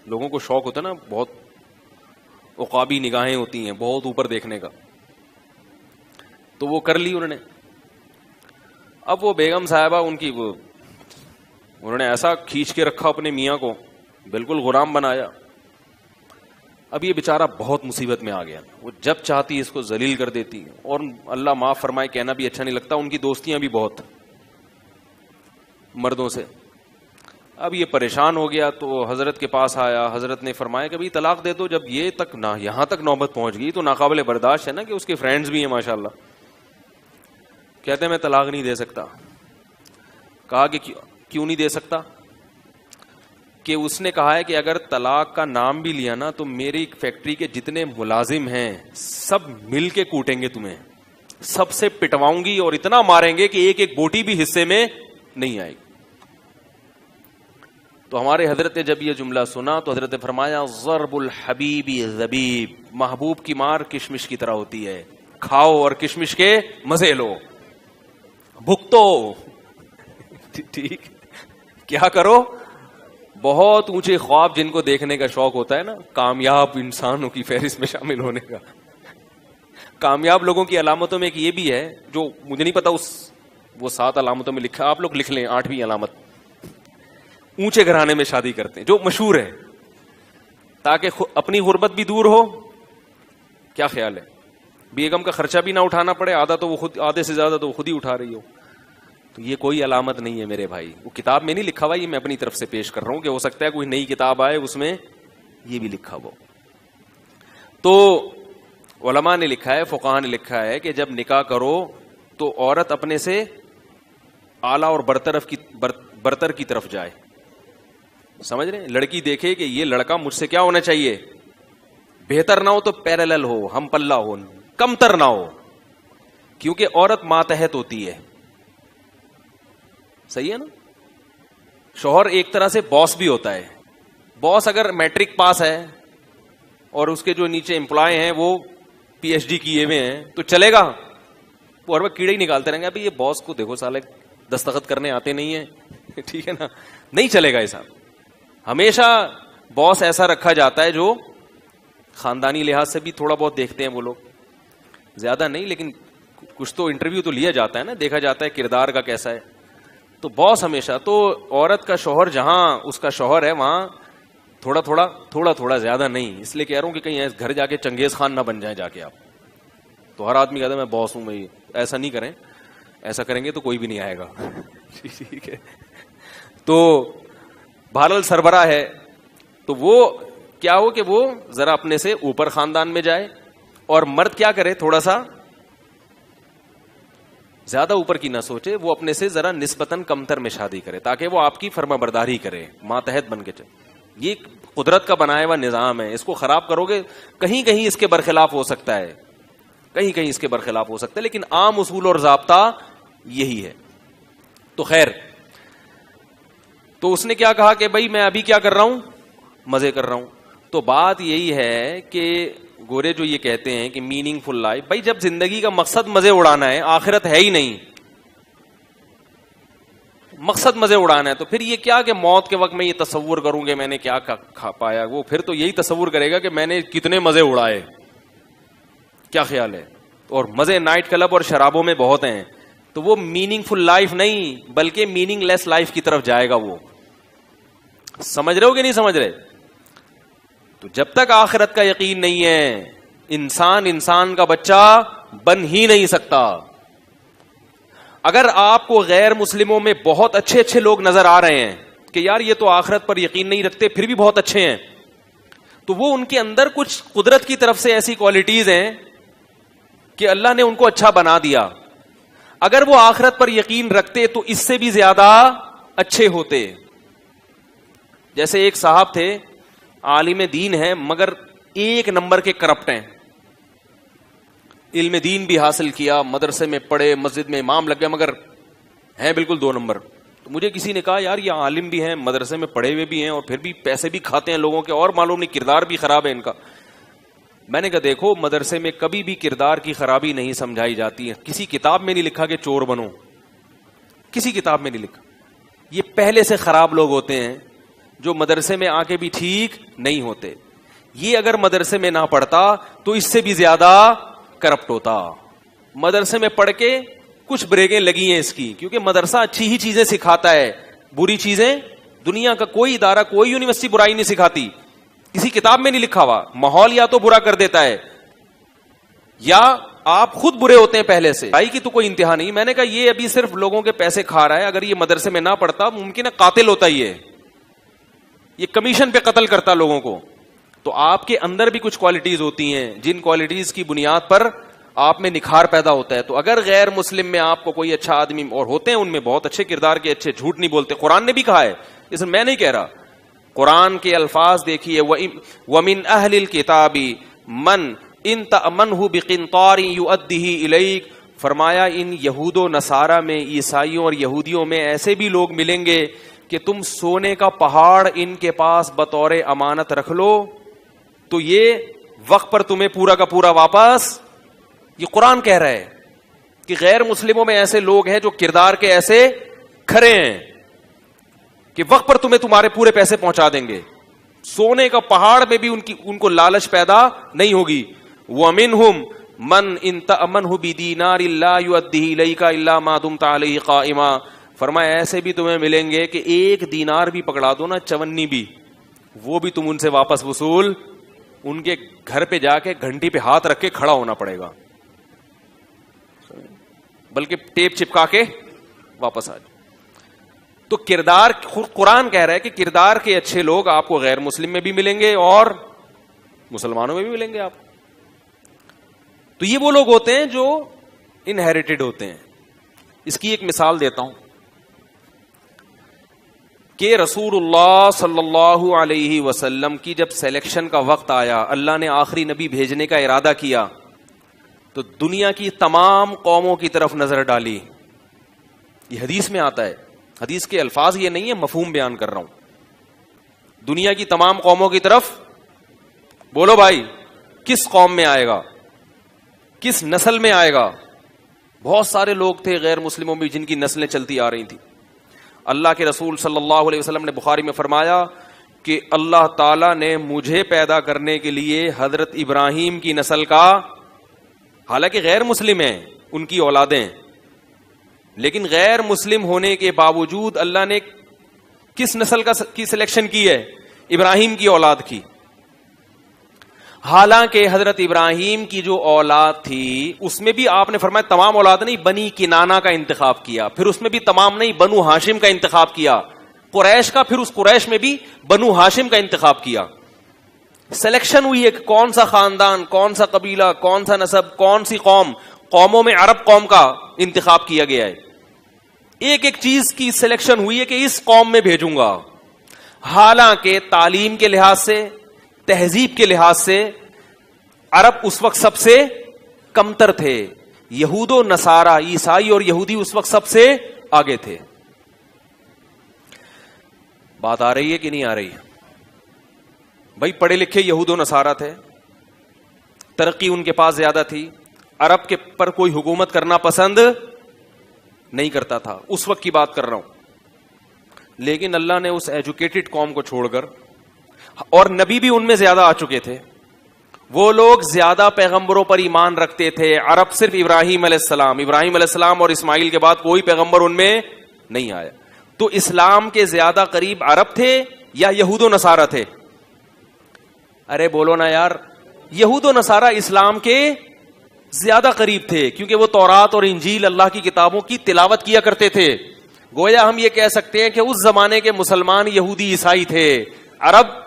لوگوں کو شوق ہوتا ہے نا، بہت عقابی نگاہیں ہوتی ہیں، بہت اوپر دیکھنے کا، تو وہ کر لی انہوں نے۔ اب وہ بیگم صاحبہ ان کی انہوں نے ایسا کھینچ کے رکھا اپنے میاں کو، بالکل غلام بنایا۔ اب یہ بیچارہ بہت مصیبت میں آ گیا، وہ جب چاہتی اس کو ذلیل کر دیتی، اور اللہ معاف فرمائے کہنا بھی اچھا نہیں لگتا، ان کی دوستیاں بھی بہت مردوں سے۔ اب یہ پریشان ہو گیا تو حضرت کے پاس آیا، حضرت نے فرمایا کہ بھئی طلاق دے دو۔ جب یہ تک نہ یہاں تک نوبت پہنچ گئی تو ناقابل برداشت ہے نا کہ اس کے فرینڈز بھی ہیں ماشاءاللہ۔ کہتے ہیں میں طلاق نہیں دے سکتا. کہا کہ کیوں نہیں دے سکتا؟ کہ اس نے کہا ہے کہ اگر طلاق کا نام بھی لیا نا تو میری فیکٹری کے جتنے ملازم ہیں سب مل کے کوٹیں گے تمہیں, سب سے پٹواؤں گی اور اتنا ماریں گے کہ ایک ایک بوٹی بھی حصے میں نہیں آئے گی. تو ہمارے حضرت جب یہ جملہ سنا تو حضرت فرمایا ضرب الحبیب زبیب, محبوب کی مار کشمش کی طرح ہوتی ہے, کھاؤ اور کشمش کے مزے لو, بھگتو. ٹھیک, کیا کرو؟ بہت اونچے خواب جن کو دیکھنے کا شوق ہوتا ہے نا, کامیاب انسانوں کی فہرست میں شامل ہونے کا. کامیاب لوگوں کی علامتوں میں ایک یہ بھی ہے جو مجھے نہیں پتا, وہ 7 علامتوں میں لکھا, آپ لوگ لکھ لیں 8ویں علامت, اونچے گھرانے میں شادی کرتے ہیں جو مشہور ہے تاکہ اپنی غربت بھی دور ہو. کیا خیال ہے؟ بیگم کا خرچہ بھی نہ اٹھانا پڑے, آدھے سے زیادہ تو وہ خود ہی اٹھا رہی ہو. تو یہ کوئی علامت نہیں ہے میرے بھائی, وہ کتاب میں نہیں لکھا ہوا, یہ میں اپنی طرف سے پیش کر رہا ہوں کہ ہو سکتا ہے کوئی نئی کتاب آئے اس میں یہ بھی لکھا ہو. تو علماء نے لکھا ہے, فقہاء نے لکھا ہے کہ جب نکاح کرو تو عورت اپنے سے اعلیٰ اور برتر کی طرف جائے. سمجھ رہے ہیں؟ لڑکی دیکھے کہ یہ لڑکا مجھ سے کیا ہونا چاہیے, بہتر نہ ہو تو پیرالل ہو, ہم پلہ ہو, کمتر نہ ہو, کیونکہ عورت ماتحت ہوتی ہے. صحیح ہے نا؟ شوہر ایک طرح سے باس بھی ہوتا ہے. باس اگر میٹرک پاس ہے اور اس کے جو نیچے امپلائی ہیں وہ پی ایچ ڈی کیے ہوئے ہیں تو چلے گا؟ وہ ہر وقت کیڑے ہی نکالتے رہیں گے, ابھی یہ باس کو دیکھو سالے دستخط کرنے آتے نہیں ہیں. ٹھیک ہے نا, نہیں چلے گا ایسا. ہمیشہ باس ایسا رکھا جاتا ہے جو خاندانی لحاظ سے بھی تھوڑا بہت دیکھتے ہیں وہ لوگ, زیادہ نہیں لیکن کچھ تو انٹرویو تو لیا جاتا ہے نا, دیکھا جاتا ہے کردار کا کیسا ہے. تو باس ہمیشہ, تو عورت کا شوہر جہاں اس کا شوہر ہے وہاں تھوڑا تھوڑا زیادہ نہیں. اس لیے کہہ رہا ہوں کہ کہیں گھر جا کے چنگیز خان نہ بن جائیں جا کے آپ. تو ہر آدمی کہتا ہے میں باس ہوں, میں ایسا نہیں کریں, ایسا کریں گے تو کوئی بھی نہیں آئے گا. ٹھیک ہے, تو بہرحال سربراہ ہے تو وہ کیا ہو کہ وہ ذرا اپنے سے اوپر خاندان میں جائے, اور مرد کیا کرے, تھوڑا سا زیادہ اوپر کی نہ سوچے, وہ اپنے سے ذرا نسبتاً کمتر میں شادی کرے تاکہ وہ آپ کی فرما برداری کرے, ماتحت بن کے چلے. یہ قدرت کا بنایا ہوا نظام ہے, اس کو خراب کرو گے کہیں کہیں اس کے برخلاف ہو سکتا ہے, کہیں کہیں اس کے برخلاف ہو سکتا ہے, لیکن عام اصول اور ضابطہ یہی ہے. تو خیر, تو اس نے کیا کہا کہ بھائی میں ابھی کیا کر رہا ہوں, مزے کر رہا ہوں. تو بات یہی ہے کہ گورے جو یہ کہتے ہیں کہ میننگ فل لائف, بھائی جب زندگی کا مقصد مزے اڑانا ہے, آخرت ہے ہی نہیں, مقصد مزے اڑانا ہے, تو پھر یہ کیا کہ موت کے وقت میں یہ تصور کروں گے میں نے کیا کھا پایا, وہ پھر تو یہی تصور کرے گا کہ میں نے کتنے مزے اڑائے. کیا خیال ہے؟ اور مزے نائٹ کلب اور شرابوں میں بہت ہیں, تو وہ میننگ فل لائف نہیں بلکہ میننگ لیس لائف کی طرف جائے گا. وہ سمجھ رہے ہو کہ نہیں سمجھ رہے؟ تو جب تک آخرت کا یقین نہیں ہے انسان کا بچہ بن ہی نہیں سکتا. اگر آپ کو غیر مسلموں میں بہت اچھے اچھے لوگ نظر آ رہے ہیں کہ یار یہ تو آخرت پر یقین نہیں رکھتے پھر بھی بہت اچھے ہیں, تو وہ ان کے اندر کچھ قدرت کی طرف سے ایسی کوالٹیز ہیں کہ اللہ نے ان کو اچھا بنا دیا. اگر وہ آخرت پر یقین رکھتے تو اس سے بھی زیادہ اچھے ہوتے. جیسے ایک صاحب تھے, عالم دین ہیں مگر 1 نمبر کے کرپٹ ہیں, علم دین بھی حاصل کیا, مدرسے میں پڑھے, مسجد میں امام لگ گئے, مگر ہیں بالکل 2 نمبر. تو مجھے کسی نے کہا یار یہ عالم بھی ہیں, مدرسے میں پڑھے ہوئے بھی ہیں, اور پھر بھی پیسے بھی کھاتے ہیں لوگوں کے, اور معلوم نہیں کردار بھی خراب ہے ان کا. میں نے کہا دیکھو مدرسے میں کبھی بھی کردار کی خرابی نہیں سمجھائی جاتی ہے, کسی کتاب میں نہیں لکھا کہ چور بنو, کسی کتاب میں نہیں لکھا. یہ پہلے سے خراب لوگ ہوتے ہیں جو مدرسے میں آ کے بھی ٹھیک نہیں ہوتے. یہ اگر مدرسے میں نہ پڑھتا تو اس سے بھی زیادہ کرپٹ ہوتا. مدرسے میں پڑھ کے کچھ بریکیں لگی ہیں اس کی, کیونکہ مدرسہ اچھی ہی چیزیں سکھاتا ہے, بری چیزیں دنیا کا کوئی ادارہ کوئی یونیورسٹی برائی نہیں سکھاتی, کسی کتاب میں نہیں لکھا ہوا. ماحول یا تو برا کر دیتا ہے یا آپ خود برے ہوتے ہیں پہلے سے, برائی کی تو کوئی انتہا نہیں. میں نے کہا یہ ابھی صرف لوگوں کے پیسے کھا رہا ہے, اگر یہ مدرسے میں نہ پڑھتا ممکن ہے قاتل ہوتا ہی ہے, یہ کمیشن پہ قتل کرتا لوگوں کو. تو آپ کے اندر بھی کچھ کوالٹیز ہوتی ہیں جن کوالٹیز کی بنیاد پر آپ میں نکھار پیدا ہوتا ہے. تو اگر غیر مسلم میں آپ کو کوئی اچھا آدمی, اور ہوتے ہیں ان میں بہت اچھے کردار کے, اچھے, جھوٹ نہیں بولتے, قرآن نے بھی کہا ہے, اس میں نہیں کہہ رہا, قرآن کے الفاظ دیکھیے, وَمِنْ أَهْلِ الْكِتَابِ مَنْ إِنْ تَأْمَنْهُ بِقِنْطَارٍ يُؤَدِّهِ إِلَيْكَ, فرمایا ان یہود و نصارہ میں, عیسائیوں اور یہودیوں میں ایسے بھی لوگ ملیں گے کہ تم سونے کا پہاڑ ان کے پاس بطور امانت رکھ لو تو یہ وقت پر تمہیں پورا کا پورا واپس. یہ قرآن کہہ رہا ہے کہ غیر مسلموں میں ایسے لوگ ہیں جو کردار کے ایسے کھڑے ہیں کہ وقت پر تمہیں تمہارے پورے پیسے پہنچا دیں گے. سونے کا پہاڑ میں بھی ان کو لالچ پیدا نہیں ہوگی. وَمِنْهُمْ مَنْ إِنْ تَأْمَنْهُ بِدِينَارٍ لَا يُؤَدِّهِ إِلَيْكَ إِلَّا مَا دُمْتَ عَلَيْهِ قَائِمًا, فرمایا ایسے بھی تمہیں ملیں گے کہ ایک دینار بھی پکڑا دو نا, چونی بھی, وہ بھی تم ان سے واپس وصول, ان کے گھر پہ جا کے گھنٹی پہ ہاتھ رکھ کے کھڑا ہونا پڑے گا, بلکہ ٹیپ چپکا کے واپس آ جائے. تو کردار, قرآن کہہ رہا ہے کہ کردار کے اچھے لوگ آپ کو غیر مسلم میں بھی ملیں گے اور مسلمانوں میں بھی ملیں گے آپ. تو یہ وہ لوگ ہوتے ہیں جو انہیریٹڈ ہوتے ہیں. اس کی ایک مثال دیتا ہوں کہ رسول اللہ صلی اللہ علیہ وسلم کی جب سلیکشن کا وقت آیا, اللہ نے آخری نبی بھیجنے کا ارادہ کیا, تو دنیا کی تمام قوموں کی طرف نظر ڈالی. یہ حدیث میں آتا ہے, حدیث کے الفاظ یہ نہیں ہے, مفہوم بیان کر رہا ہوں. دنیا کی تمام قوموں کی طرف, بولو بھائی کس قوم میں آئے گا, کس نسل میں آئے گا؟ بہت سارے لوگ تھے غیر مسلموں میں جن کی نسلیں چلتی آ رہی تھیں. اللہ کے رسول صلی اللہ علیہ وسلم نے بخاری میں فرمایا کہ اللہ تعالیٰ نے مجھے پیدا کرنے کے لیے حضرت ابراہیم کی نسل کا, حالانکہ غیر مسلم ہیں ان کی اولادیں, لیکن غیر مسلم ہونے کے باوجود اللہ نے کس نسل کی سلیکشن کی ہے؟ ابراہیم کی اولاد کی. حالانکہ حضرت ابراہیم کی جو اولاد تھی اس میں بھی آپ نے فرمایا تمام اولاد نہیں, بنی کنانہ کا انتخاب کیا, پھر اس میں بھی تمام نہیں, بنو ہاشم کا انتخاب کیا, قریش کا, پھر اس قریش میں بھی بنو ہاشم کا انتخاب کیا. سلیکشن ہوئی ہے کہ کون سا خاندان, کون سا قبیلہ, کون سا نسب, کون سی قوم, قوموں میں عرب قوم کا انتخاب کیا گیا ہے. ایک ایک چیز کی سلیکشن ہوئی ہے کہ اس قوم میں بھیجوں گا. حالانکہ تعلیم کے لحاظ سے, تہذیب کے لحاظ سے عرب اس وقت سب سے کمتر تھے, یہود و نصارہ, عیسائی اور یہودی اس وقت سب سے آگے تھے. بات آ رہی ہے کہ نہیں آ رہی؟ بھائی پڑھے لکھے یہود و نصارہ تھے, ترقی ان کے پاس زیادہ تھی, عرب کے پر کوئی حکومت کرنا پسند نہیں کرتا تھا, اس وقت کی بات کر رہا ہوں. لیکن اللہ نے اس ایجوکیٹڈ قوم کو چھوڑ کر, اور نبی بھی ان میں زیادہ آ چکے تھے, وہ لوگ زیادہ پیغمبروں پر ایمان رکھتے تھے. عرب صرف ابراہیم علیہ السلام اور اسماعیل کے بعد کوئی پیغمبر ان میں نہیں آیا. تو اسلام کے زیادہ قریب عرب تھے یا یہود و نصارہ تھے؟ ارے بولو نا یار, یہود و نصارہ اسلام کے زیادہ قریب تھے, کیونکہ وہ تورات اور انجیل اللہ کی کتابوں کی تلاوت کیا کرتے تھے. گویا ہم یہ کہہ سکتے ہیں کہ اس زمانے کے مسلمان یہودی عیسائی تھے. عرب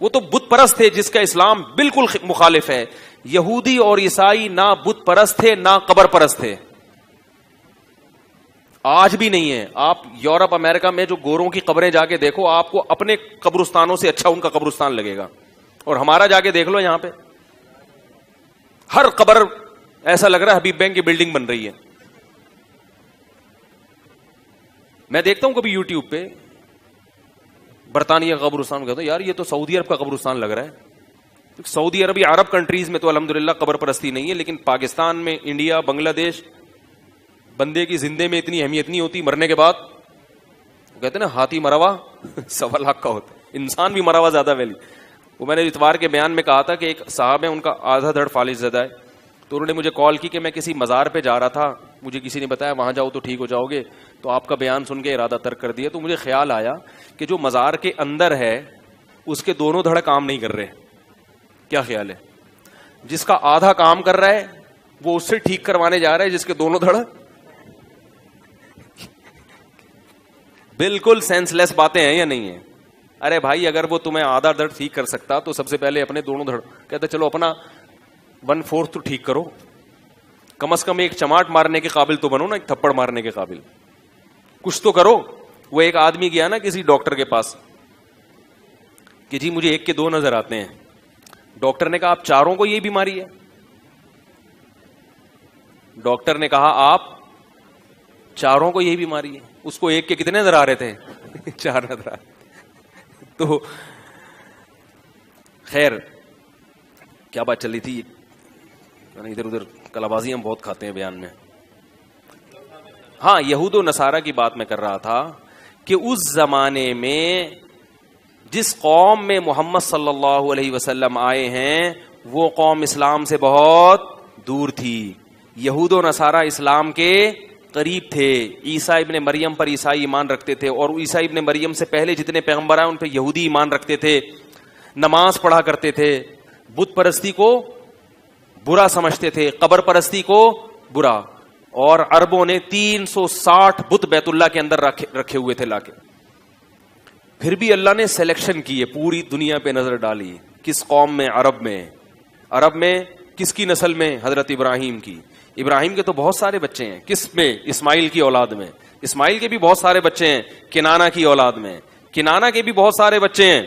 وہ تو بت پرست تھے جس کا اسلام بالکل مخالف ہے. یہودی اور عیسائی نہ بت پرست تھے نہ قبر پرست تھے, آج بھی نہیں ہے. آپ یورپ امریکہ میں جو گوروں کی قبریں جا کے دیکھو, آپ کو اپنے قبرستانوں سے اچھا ان کا قبرستان لگے گا, اور ہمارا جا کے دیکھ لو, یہاں پہ ہر قبر ایسا لگ رہا ہے حبیب بینک کی بلڈنگ بن رہی ہے. میں دیکھتا ہوں کبھی یوٹیوب پہ برطانیہ کا قبرستان, کہتا ہوں یار یہ تو سعودی عرب کا قبرستان لگ رہا ہے. سعودی عرب یا عرب کنٹریز میں تو الحمدللہ قبر پرستی نہیں ہے, لیکن پاکستان میں, انڈیا, بنگلہ دیش, بندے کی زندے میں اتنی اہمیت نہیں ہوتی, مرنے کے بعد کہتے ہیں نا ہاتھی مرا ہوا 1.25 لاکھ کا ہوتا ہے, انسان بھی مرا ہوا زیادہ ویلی. وہ میں نے اتوار کے بیان میں کہا تھا کہ ایک صاحب ہے, ان کا آدھا دھڑ فالج زدہ ہے, تو انہوں نے مجھے کال کی کہ میں کسی مزار پہ جا رہا تھا, مجھے کسی نے بتایا وہاں جاؤ تو ٹھیک ہو جاؤ گے, تو آپ کا بیان سن کے ارادہ ترک کر دیا. تو مجھے خیال آیا کہ جو مزار کے اندر ہے اس کے دونوں دھڑ کام نہیں کر رہے. کیا خیال ہے؟ جس کا آدھا کام کر رہا ہے وہ اس سے ٹھیک کروانے جا رہا ہے جس کے دونوں دھڑ. بالکل سینس لیس باتیں ہیں یا نہیں ہیں؟ ارے بھائی اگر وہ تمہیں آدھا دھڑ ٹھیک کر سکتا تو سب سے پہلے اپنے دونوں دھڑ کہتا چلو اپنا 1/4 تو ٹھیک کرو, کم از کم ایک چماٹ مارنے کے قابل تو بنو نا, ایک تھپڑ مارنے کے قابل, کچھ تو کرو. وہ ایک آدمی گیا نا کسی ڈاکٹر کے پاس کہ جی مجھے 1 کے 2 نظر آتے ہیں. ڈاکٹر نے کہا آپ چاروں کو یہی بیماری ہے؟ ڈاکٹر نے کہا آپ چاروں کو یہی بیماری ہے. اس کو 1 کے کتنے نظر آ رہے تھے؟ 4 نظر آ رہے. تو خیر کیا بات چل رہی تھی, ادھر ادھر کلابازی ہم بہت کھاتے ہیں بیان میں. ہاں, یہود و نصارہ کی بات میں کر رہا تھا کہ اس زمانے میں جس قوم میں محمد صلی اللہ علیہ وسلم آئے ہیں وہ قوم اسلام سے بہت دور تھی. یہود و نصارہ اسلام کے قریب تھے. عیسیٰ ابن مریم پر عیسائی ایمان رکھتے تھے, اور عیسیٰ ابن مریم سے پہلے جتنے پیغمبر آئے ان پہ یہودی ایمان رکھتے تھے, نماز پڑھا کرتے تھے, بت پرستی کو برا سمجھتے تھے, قبر پرستی کو برا. اور عربوں نے 360 بت بیت اللہ کے اندر رکھے ہوئے تھے لا کے. پھر بھی اللہ نے سلیکشن کی ہے, پوری دنیا پہ نظر ڈالی. کس قوم میں؟ عرب میں کس کی نسل میں؟ حضرت ابراہیم کی. ابراہیم کے تو بہت سارے بچے ہیں. کس میں؟ اسماعیل کی اولاد میں. اسماعیل کے بھی بہت سارے بچے ہیں کنانا کی اولاد میں. کنانا کے بھی بہت سارے بچے ہیں.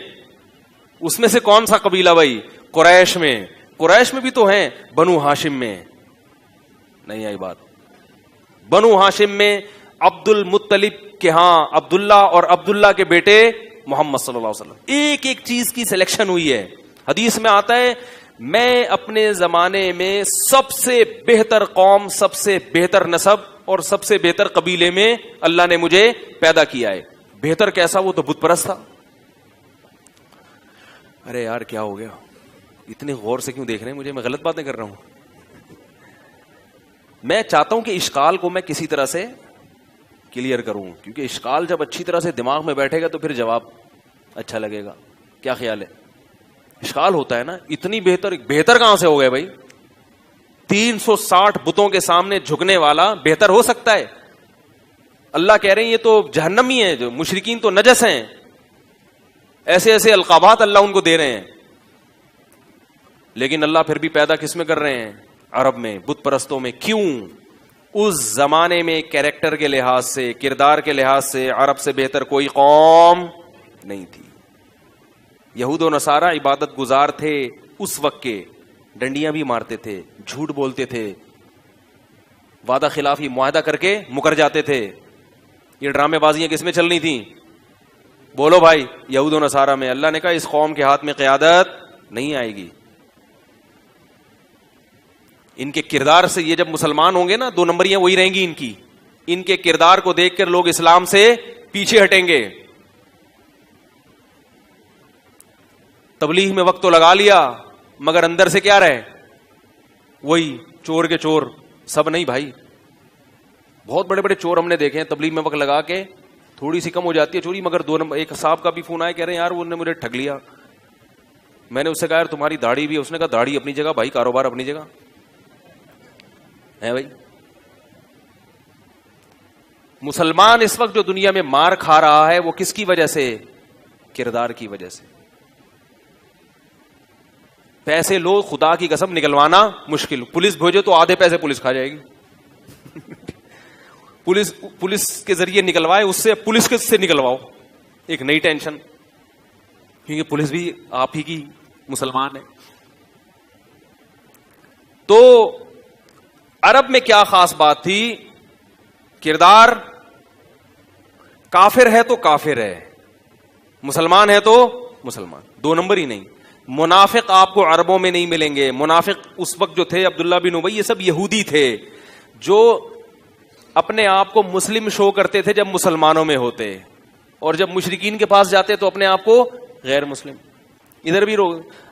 اس میں سے کون سا قبیلہ بھائی؟ قریش میں. قریش میں بھی تو ہیں بنو ہاشم میں. نہیں آئی بات. بنو ہاشم میں عبد المطلب کے ہاں عبداللہ اور عبداللہ کے بیٹے محمد صلی اللہ علیہ وسلم. ایک ایک چیز کی سلیکشن ہوئی ہے. حدیث میں آتا ہے میں اپنے زمانے میں سب سے بہتر قوم, سب سے بہتر نسب اور سب سے بہتر قبیلے میں اللہ نے مجھے پیدا کیا ہے. بہتر کیسا؟ وہ تو بت پرست تھا. ارے یار کیا ہو گیا, اتنے غور سے کیوں دیکھ رہے ہیں مجھے؟ میں غلط باتیں کر رہا ہوں؟ میں چاہتا ہوں کہ اشکال کو میں کسی طرح سے کلیئر کروں, کیونکہ اشکال جب اچھی طرح سے دماغ میں بیٹھے گا تو پھر جواب اچھا لگے گا. کیا خیال ہے؟ اشکال ہوتا ہے نا, اتنی بہتر کہاں سے ہو گئے بھائی؟ 360 بتوں کے سامنے جھکنے والا بہتر ہو سکتا ہے؟ اللہ کہہ رہے ہیں یہ تو جہنمی ہے, جو مشرکین تو نجس ہیں. ایسے ایسے القابات اللہ ان کو دے رہے ہیں. لیکن اللہ پھر بھی پیدا کس میں کر رہے ہیں؟ عرب میں, بت پرستوں میں. کیوں؟ اس زمانے میں کیریکٹر کے لحاظ سے, کردار کے لحاظ سے عرب سے بہتر کوئی قوم نہیں تھی. یہود و نصارہ عبادت گزار تھے اس وقت کے, ڈنڈیاں بھی مارتے تھے, جھوٹ بولتے تھے, وعدہ خلافی معاہدہ کر کے مکر جاتے تھے. یہ ڈرامے بازیاں کس میں چلنی تھیں؟ بولو بھائی, یہود و نصارہ میں. اللہ نے کہا اس قوم کے ہاتھ میں قیادت نہیں آئے گی. ان کے کردار سے یہ جب مسلمان ہوں گے نا, 2 نمبریاں وہی رہیں گی ان کی. ان کے کردار کو دیکھ کر لوگ اسلام سے پیچھے ہٹیں گے. تبلیغ میں وقت تو لگا لیا مگر اندر سے کیا رہے؟ وہی چور کے چور. سب نہیں بھائی, بہت بڑے بڑے چور ہم نے دیکھے ہیں تبلیغ میں وقت لگا کے تھوڑی سی کم ہو جاتی ہے چوری, مگر 2 نمبر. ایک صاحب کا بھی فون آیا, کہہ رہے ہیں یار وہ نے مجھے ٹھگ لیا. میں نے اس سے کہا یار تمہاری داڑھی بھی؟ اس نے کہا داڑھی اپنی جگہ بھائی, کاروبار اپنی جگہ ہے بھائی. مسلمان اس وقت جو دنیا میں مار کھا رہا ہے وہ کس کی وجہ سے؟ کردار کی وجہ سے. پیسے لو, خدا کی قسم نکلوانا مشکل. پولیس بھیجو تو آدھے پیسے پولیس کھا جائے گی. پولیس کے ذریعے نکلوائے, اس سے پولیس کے سے نکلواؤ, ایک نئی ٹینشن, کیونکہ پولیس بھی آپ ہی کی مسلمان ہے. تو عرب میں کیا خاص بات تھی؟ کردار. کافر ہے تو کافر ہے, مسلمان ہے تو مسلمان, 2 نمبر ہی نہیں. منافق آپ کو عربوں میں نہیں ملیں گے. منافق اس وقت جو تھے عبداللہ بن ابی, یہ سب یہودی تھے جو اپنے آپ کو مسلم شو کرتے تھے جب مسلمانوں میں ہوتے, اور جب مشرکین کے پاس جاتے تو اپنے آپ کو غیر مسلم. ادھر بھی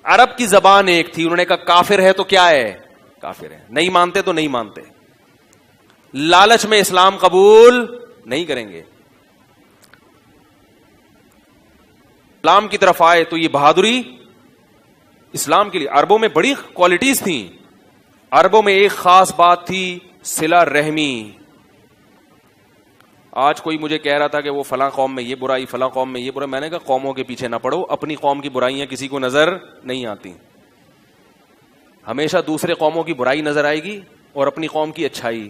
عرب کی زبان ایک تھی, انہوں نے کہا کافر ہے تو کیا ہے؟ کافر ہے. نہیں مانتے تو نہیں مانتے. لالچ میں اسلام قبول نہیں کریں گے. اسلام کی طرف آئے تو یہ بہادری اسلام کے لیے. عربوں میں بڑی کوالٹیز تھیں. عربوں میں ایک خاص بات تھی, صلہ رحمی. آج کوئی مجھے کہہ رہا تھا کہ وہ فلاں قوم میں یہ برائی, فلاں قوم میں یہ برائی. میں نے کہا قوموں کے پیچھے نہ پڑو, اپنی قوم کی برائیاں کسی کو نظر نہیں آتی. ہمیشہ دوسرے قوموں کی برائی نظر آئے گی اور اپنی قوم کی اچھائی.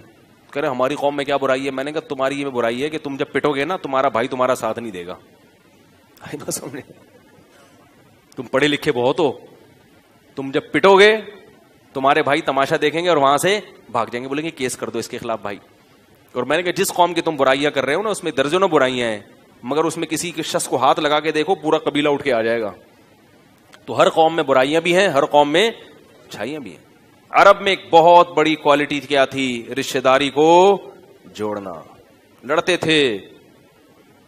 کہہ رہے ہماری قوم میں کیا برائی ہے؟ میں نے کہا تمہاری یہ برائی ہے کہ تم جب پٹو گے نا تمہارا بھائی تمہارا ساتھ نہیں دے گا. تم پڑھے لکھے بہت ہو, تم جب پٹو گے تمہارے بھائی تماشا دیکھیں گے اور وہاں سے بھاگ جائیں گے, بولیں گے کیس کر دو اس کے خلاف بھائی. اور میں نے کہا جس قوم کی تم برائیاں کر رہے ہو نا اس میں درجنوں برائیاں ہیں, مگر اس میں کسی کے شخص کو ہاتھ لگا کے دیکھو پورا قبیلہ اٹھ کے آ جائے گا. تو ہر قوم میں برائیاں بھی ہیں, ہر قوم میں اچھائیاں بھی ہیں. عرب میں ایک بہت بڑی کوالٹی کیا تھی؟ رشتہ داری کو جوڑنا. لڑتے تھے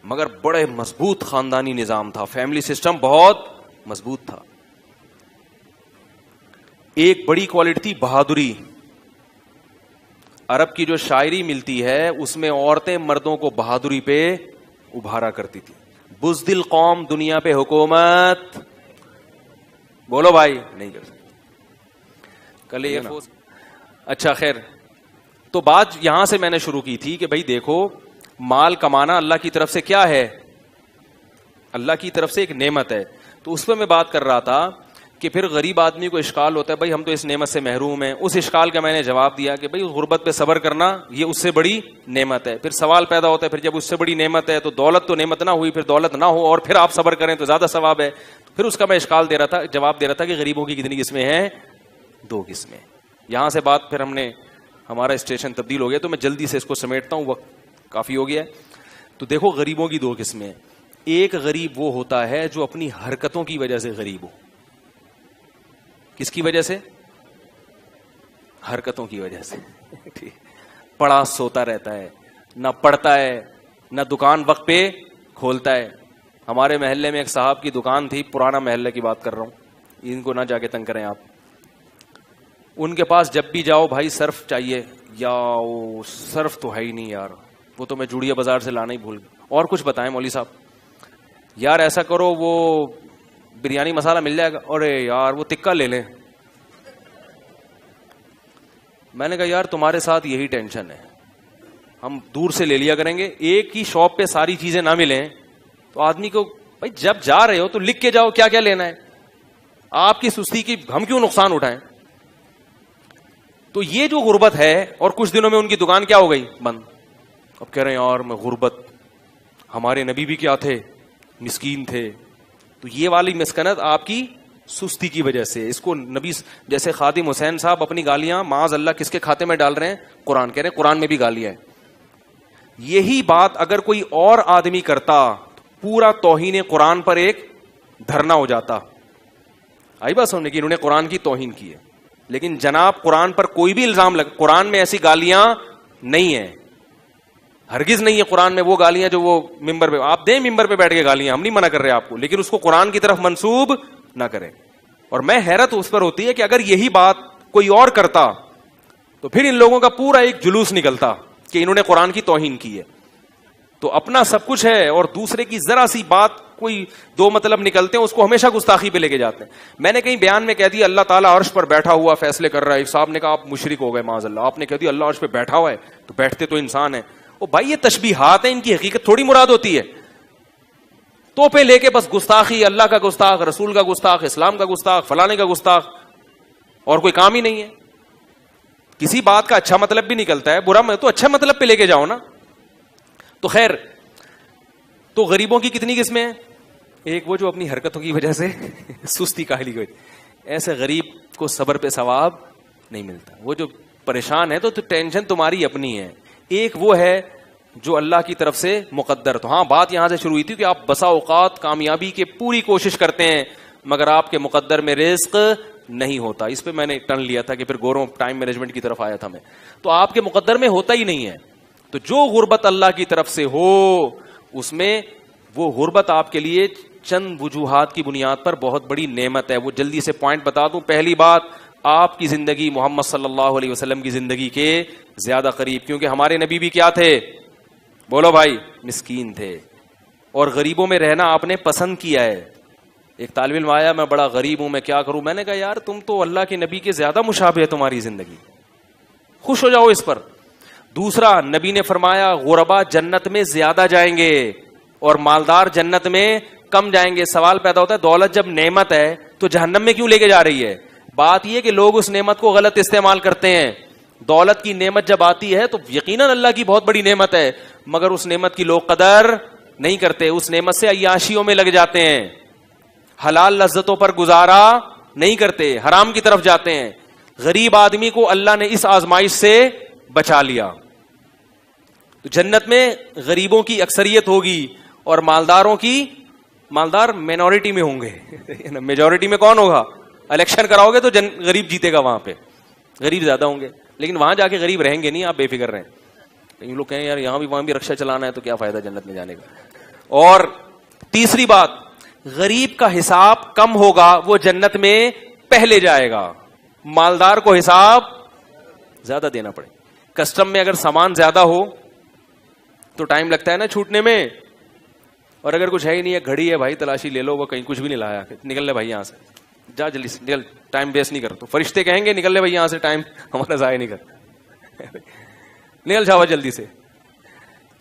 مگر بڑے مضبوط خاندانی نظام تھا, فیملی سسٹم بہت مضبوط تھا. ایک بڑی کوالٹی تھی بہادری. عرب کی جو شاعری ملتی ہے اس میں عورتیں مردوں کو بہادری پہ ابھارا کرتی تھی. بزدل قوم دنیا پہ حکومت, بولو بھائی, نہیں کر سکتے. کل ایئر فورس. اچھا خیر, تو بات یہاں سے میں نے شروع کی تھی کہ بھائی دیکھو مال کمانا اللہ کی طرف سے کیا ہے؟ اللہ کی طرف سے ایک نعمت ہے. تو اس پہ میں بات کر رہا تھا کہ پھر غریب آدمی کو اشکال ہوتا ہے بھائی ہم تو اس نعمت سے محروم ہیں. اس اشکال کا میں نے جواب دیا کہ بھائی غربت پہ صبر کرنا یہ اس سے بڑی نعمت ہے. پھر سوال پیدا ہوتا ہے پھر جب اس سے بڑی نعمت ہے تو دولت تو نعمت نہ ہوئی, پھر دولت نہ ہو اور پھر آپ صبر کریں تو زیادہ ثواب ہے. پھر اس کا میں اشکال دے رہا تھا, جواب دے رہا تھا کہ غریبوں کی کتنی قسمیں ہیں؟ 2 قسمیں. یہاں سے بات پھر ہمارا اسٹیشن تبدیل ہو گیا تو میں جلدی سے اس کو سمیٹتا ہوں, وقت کافی ہو گیا ہے. تو دیکھو غریبوں کی 2 قسمیں. ایک غریب وہ ہوتا ہے جو اپنی حرکتوں کی وجہ سے غریب ہو. کس کی وجہ سے؟ حرکتوں کی وجہ سے. پڑا سوتا رہتا ہے, نہ پڑھتا ہے نہ دکان وقت پہ کھولتا ہے. ہمارے محلے میں ایک صاحب کی دکان تھی, پرانا محلے کی بات کر رہا ہوں, ان کو نہ جا کے تنگ کریں آپ. ان کے پاس جب بھی جاؤ بھائی صرف چاہیے, یا صرف تو ہے ہی نہیں یار, وہ تو میں جوڑیا بازار سے لانا ہی بھول گیا. اور کچھ بتائیں مولوی صاحب, یار ایسا کرو وہ بریانی مسالہ مل جائے گا, ارے یار وہ ٹکا لے لیں. میں نے کہا یار تمہارے ساتھ یہی ٹینشن ہے, ہم دور سے لے لیا کریں گے. ایک ہی شاپ پہ ساری چیزیں نہ ملیں تو آدمی کو بھائی جب جا رہے ہو تو لکھ کے جاؤ کیا کیا لینا ہے. آپ کی سستی کی ہم کیوں نقصان اٹھائیں؟ تو یہ جو غربت ہے, اور کچھ دنوں میں ان کی دکان کیا ہو گئی؟ بند. اب کہہ رہے ہیں یار میں غربت, ہمارے نبی بھی کیا تھے؟ مسکین تھے. تو یہ والی مسکنت آپ کی سستی کی وجہ سے. اس کو نبی جیسے خادم حسین صاحب اپنی گالیاں معاذ اللہ کس کے کھاتے میں ڈال رہے ہیں؟ قرآن. کہہ رہے ہیں قرآن میں بھی گالیاں ہیں. یہی بات اگر کوئی اور آدمی کرتا پورا توہین قرآن پر ایک دھرنا ہو جاتا. آئی بات سمجھنے کی, انہوں نے قرآن کی توہین کی ہے. لیکن جناب قرآن پر کوئی بھی الزام قرآن میں ایسی گالیاں نہیں ہیں, ہرگز نہیں ہے قرآن میں وہ گالیاں جو وہ ممبر پہ آپ دیں, ممبر پہ بیٹھ کے گالیاں, ہم نہیں منع کر رہے آپ کو, لیکن اس کو قرآن کی طرف منسوب نہ کریں. اور میں حیرت اس پر ہوتی ہے کہ اگر یہی بات کوئی اور کرتا تو پھر ان لوگوں کا پورا ایک جلوس نکلتا کہ انہوں نے قرآن کی توہین کی ہے. تو اپنا سب کچھ ہے اور دوسرے کی ذرا سی بات کوئی 2 مطلب نکلتے ہیں اس کو ہمیشہ گستاخی پہ لے کے جاتے ہیں. میں نے کہیں بیان میں کہہ دیا اللہ تعالیٰ عرش پر بیٹھا ہوا فیصلے کر رہا ہے. ایک صاحب نے کہا آپ مشرک ہو گئے معاذ اللہ. آپ نے کہہ دیا اللہ عرش پہ بیٹھا ہوا ہے, تو بیٹھتے تو انسان ہے. او بھائی یہ تشبیہات ہیں, ان کی حقیقت تھوڑی مراد ہوتی ہے. تو پہ لے کے بس گستاخی, اللہ کا گستاخ, رسول کا گستاخ, اسلام کا گستاخ, فلانے کا گستاخ, اور کوئی کام ہی نہیں ہے. کسی بات کا اچھا مطلب بھی نکلتا ہے, برا تو اچھا مطلب پہ لے کے جاؤ نا. تو خیر, تو غریبوں کی کتنی قسمیں ہیں؟ ایک وہ جو اپنی حرکتوں کی وجہ سے سستی کاہلی کی وجہ, ایسے غریب کو صبر پہ ثواب نہیں ملتا. وہ جو پریشان ہے تو ٹینشن تمہاری اپنی ہے. ایک وہ ہے جو اللہ کی طرف سے مقدر. تو ہاں بات یہاں سے شروع ہوئی تھی کہ آپ بسا اوقات کامیابی کی پوری کوشش کرتے ہیں مگر آپ کے مقدر میں رزق نہیں ہوتا. اس پہ میں نے ٹرن لیا تھا کہ پھر گوروں ٹائم مینجمنٹ کی طرف آیا تھا میں. تو آپ کے مقدر میں ہوتا ہی نہیں ہے. تو جو غربت اللہ کی طرف سے ہو اس میں وہ غربت آپ کے لیے چند وجوہات کی بنیاد پر بہت بڑی نعمت ہے. وہ جلدی سے پوائنٹ بتا دوں. پہلی بات, آپ کی زندگی محمد صلی اللہ علیہ وسلم کی زندگی کے زیادہ قریب, کیونکہ ہمارے نبی بھی کیا تھے؟ بولو بھائی, مسکین تھے. اور غریبوں میں رہنا آپ نے پسند کیا ہے. ایک طالب علم آیا, میں بڑا غریب ہوں, میں کیا کروں؟ میں نے کہا یار تم تو اللہ کے نبی کے زیادہ مشابہ ہے تمہاری زندگی, خوش ہو جاؤ اس پر. دوسرا, نبی نے فرمایا غربا جنت میں زیادہ جائیں گے اور مالدار جنت میں کم جائیں گے. سوال پیدا ہوتا ہے دولت جب نعمت ہے تو جہنم میں کیوں لے کے جا رہی ہے؟ بات یہ کہ لوگ اس نعمت کو غلط استعمال کرتے ہیں. دولت کی نعمت جب آتی ہے تو یقیناً اللہ کی بہت بڑی نعمت ہے، مگر اس نعمت کی لوگ قدر نہیں کرتے، اس نعمت سے عیاشیوں میں لگ جاتے ہیں، حلال لذتوں پر گزارا نہیں کرتے، حرام کی طرف جاتے ہیں۔ غریب آدمی کو اللہ نے اس آزمائش سے بچا لیا، تو جنت میں غریبوں کی اکثریت ہوگی اور مالدار مینورٹی میں ہوں گے میجورٹی میں کون ہوگا؟ الیکشن کراؤ گے تو غریب جیتے گا، وہاں پہ غریب زیادہ ہوں گے، لیکن وہاں جا کے غریب رہیں گے نہیں، آپ بے فکر رہیں۔ لیکن لوگ کہیں یار یہاں بھی وہاں بھی رکشا چلانا ہے تو کیا فائدہ جنت میں جانے کا۔ اور تیسری بات، غریب کا حساب کم ہوگا، وہ جنت میں پہلے جائے گا، مالدار کو حساب زیادہ دینا پڑے۔ کسٹم میں اگر سامان زیادہ ہو تو ٹائم لگتا ہے نا چھوٹنے میں، اور اگر کچھ ہے ہی نہیں ہے، گھڑی ہے بھائی تلاشی لے لو، وہ کہیں کچھ بھی نہیں لایا، نکل لے بھائی یہاں سے، جا جلدی سے نکل، ٹائم ویسٹ نہیں کر۔ تو فرشتے کہیں گے نکل لے بھائی یہاں سے، ٹائم ہمارا ضائع نہیں کر، نکل جاؤ جلدی سے۔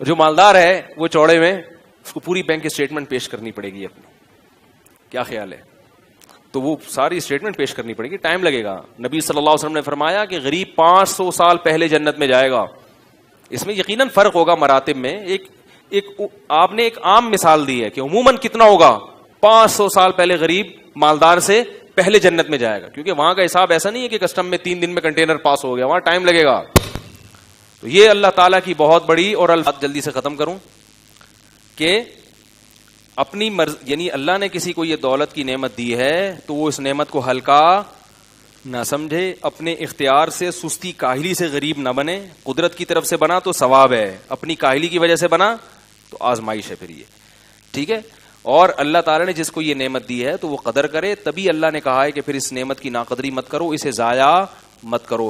جو مالدار ہے وہ چوڑے میں اس کو پوری بینک اسٹیٹمنٹ پیش کرنی پڑے گی اپنی، کیا خیال ہے؟ تو وہ ساری اسٹیٹمنٹ پیش کرنی پڑے گی، ٹائم لگے گا۔ نبی صلی اللہ علیہ وسلم نے فرمایا کہ غریب 500 سال پہلے جنت میں جائے گا۔ اس میں یقیناً فرق ہوگا مراتب میں، آپ نے ایک عام مثال دی ہے کہ عموماً کتنا ہوگا، 500 سال پہلے غریب مالدار سے پہلے جنت میں جائے گا، کیونکہ وہاں کا حساب ایسا نہیں ہے کہ کسٹم میں 3 دن میں کنٹینر پاس ہو گیا، وہاں ٹائم لگے گا۔ تو یہ اللہ تعالیٰ کی بہت بڑی، اور الفاظ جلدی سے ختم کروں، کہ اپنی یعنی اللہ نے کسی کو یہ دولت کی نعمت دی ہے تو وہ اس نعمت کو ہلکا نہ سمجھے، اپنے اختیار سے سستی کاہلی سے غریب نہ بنے۔ قدرت کی طرف سے بنا تو ثواب ہے، اپنی کاہلی کی وجہ سے بنا تو آزمائش ہے پھر یہ، ٹھیک ہے۔ اور اللہ تعالیٰ نے جس کو یہ نعمت دی ہے تو وہ قدر کرے، تبھی اللہ نے کہا ہے کہ پھر اس نعمت کی ناقدری مت کرو، اسے ضائع مت کرو۔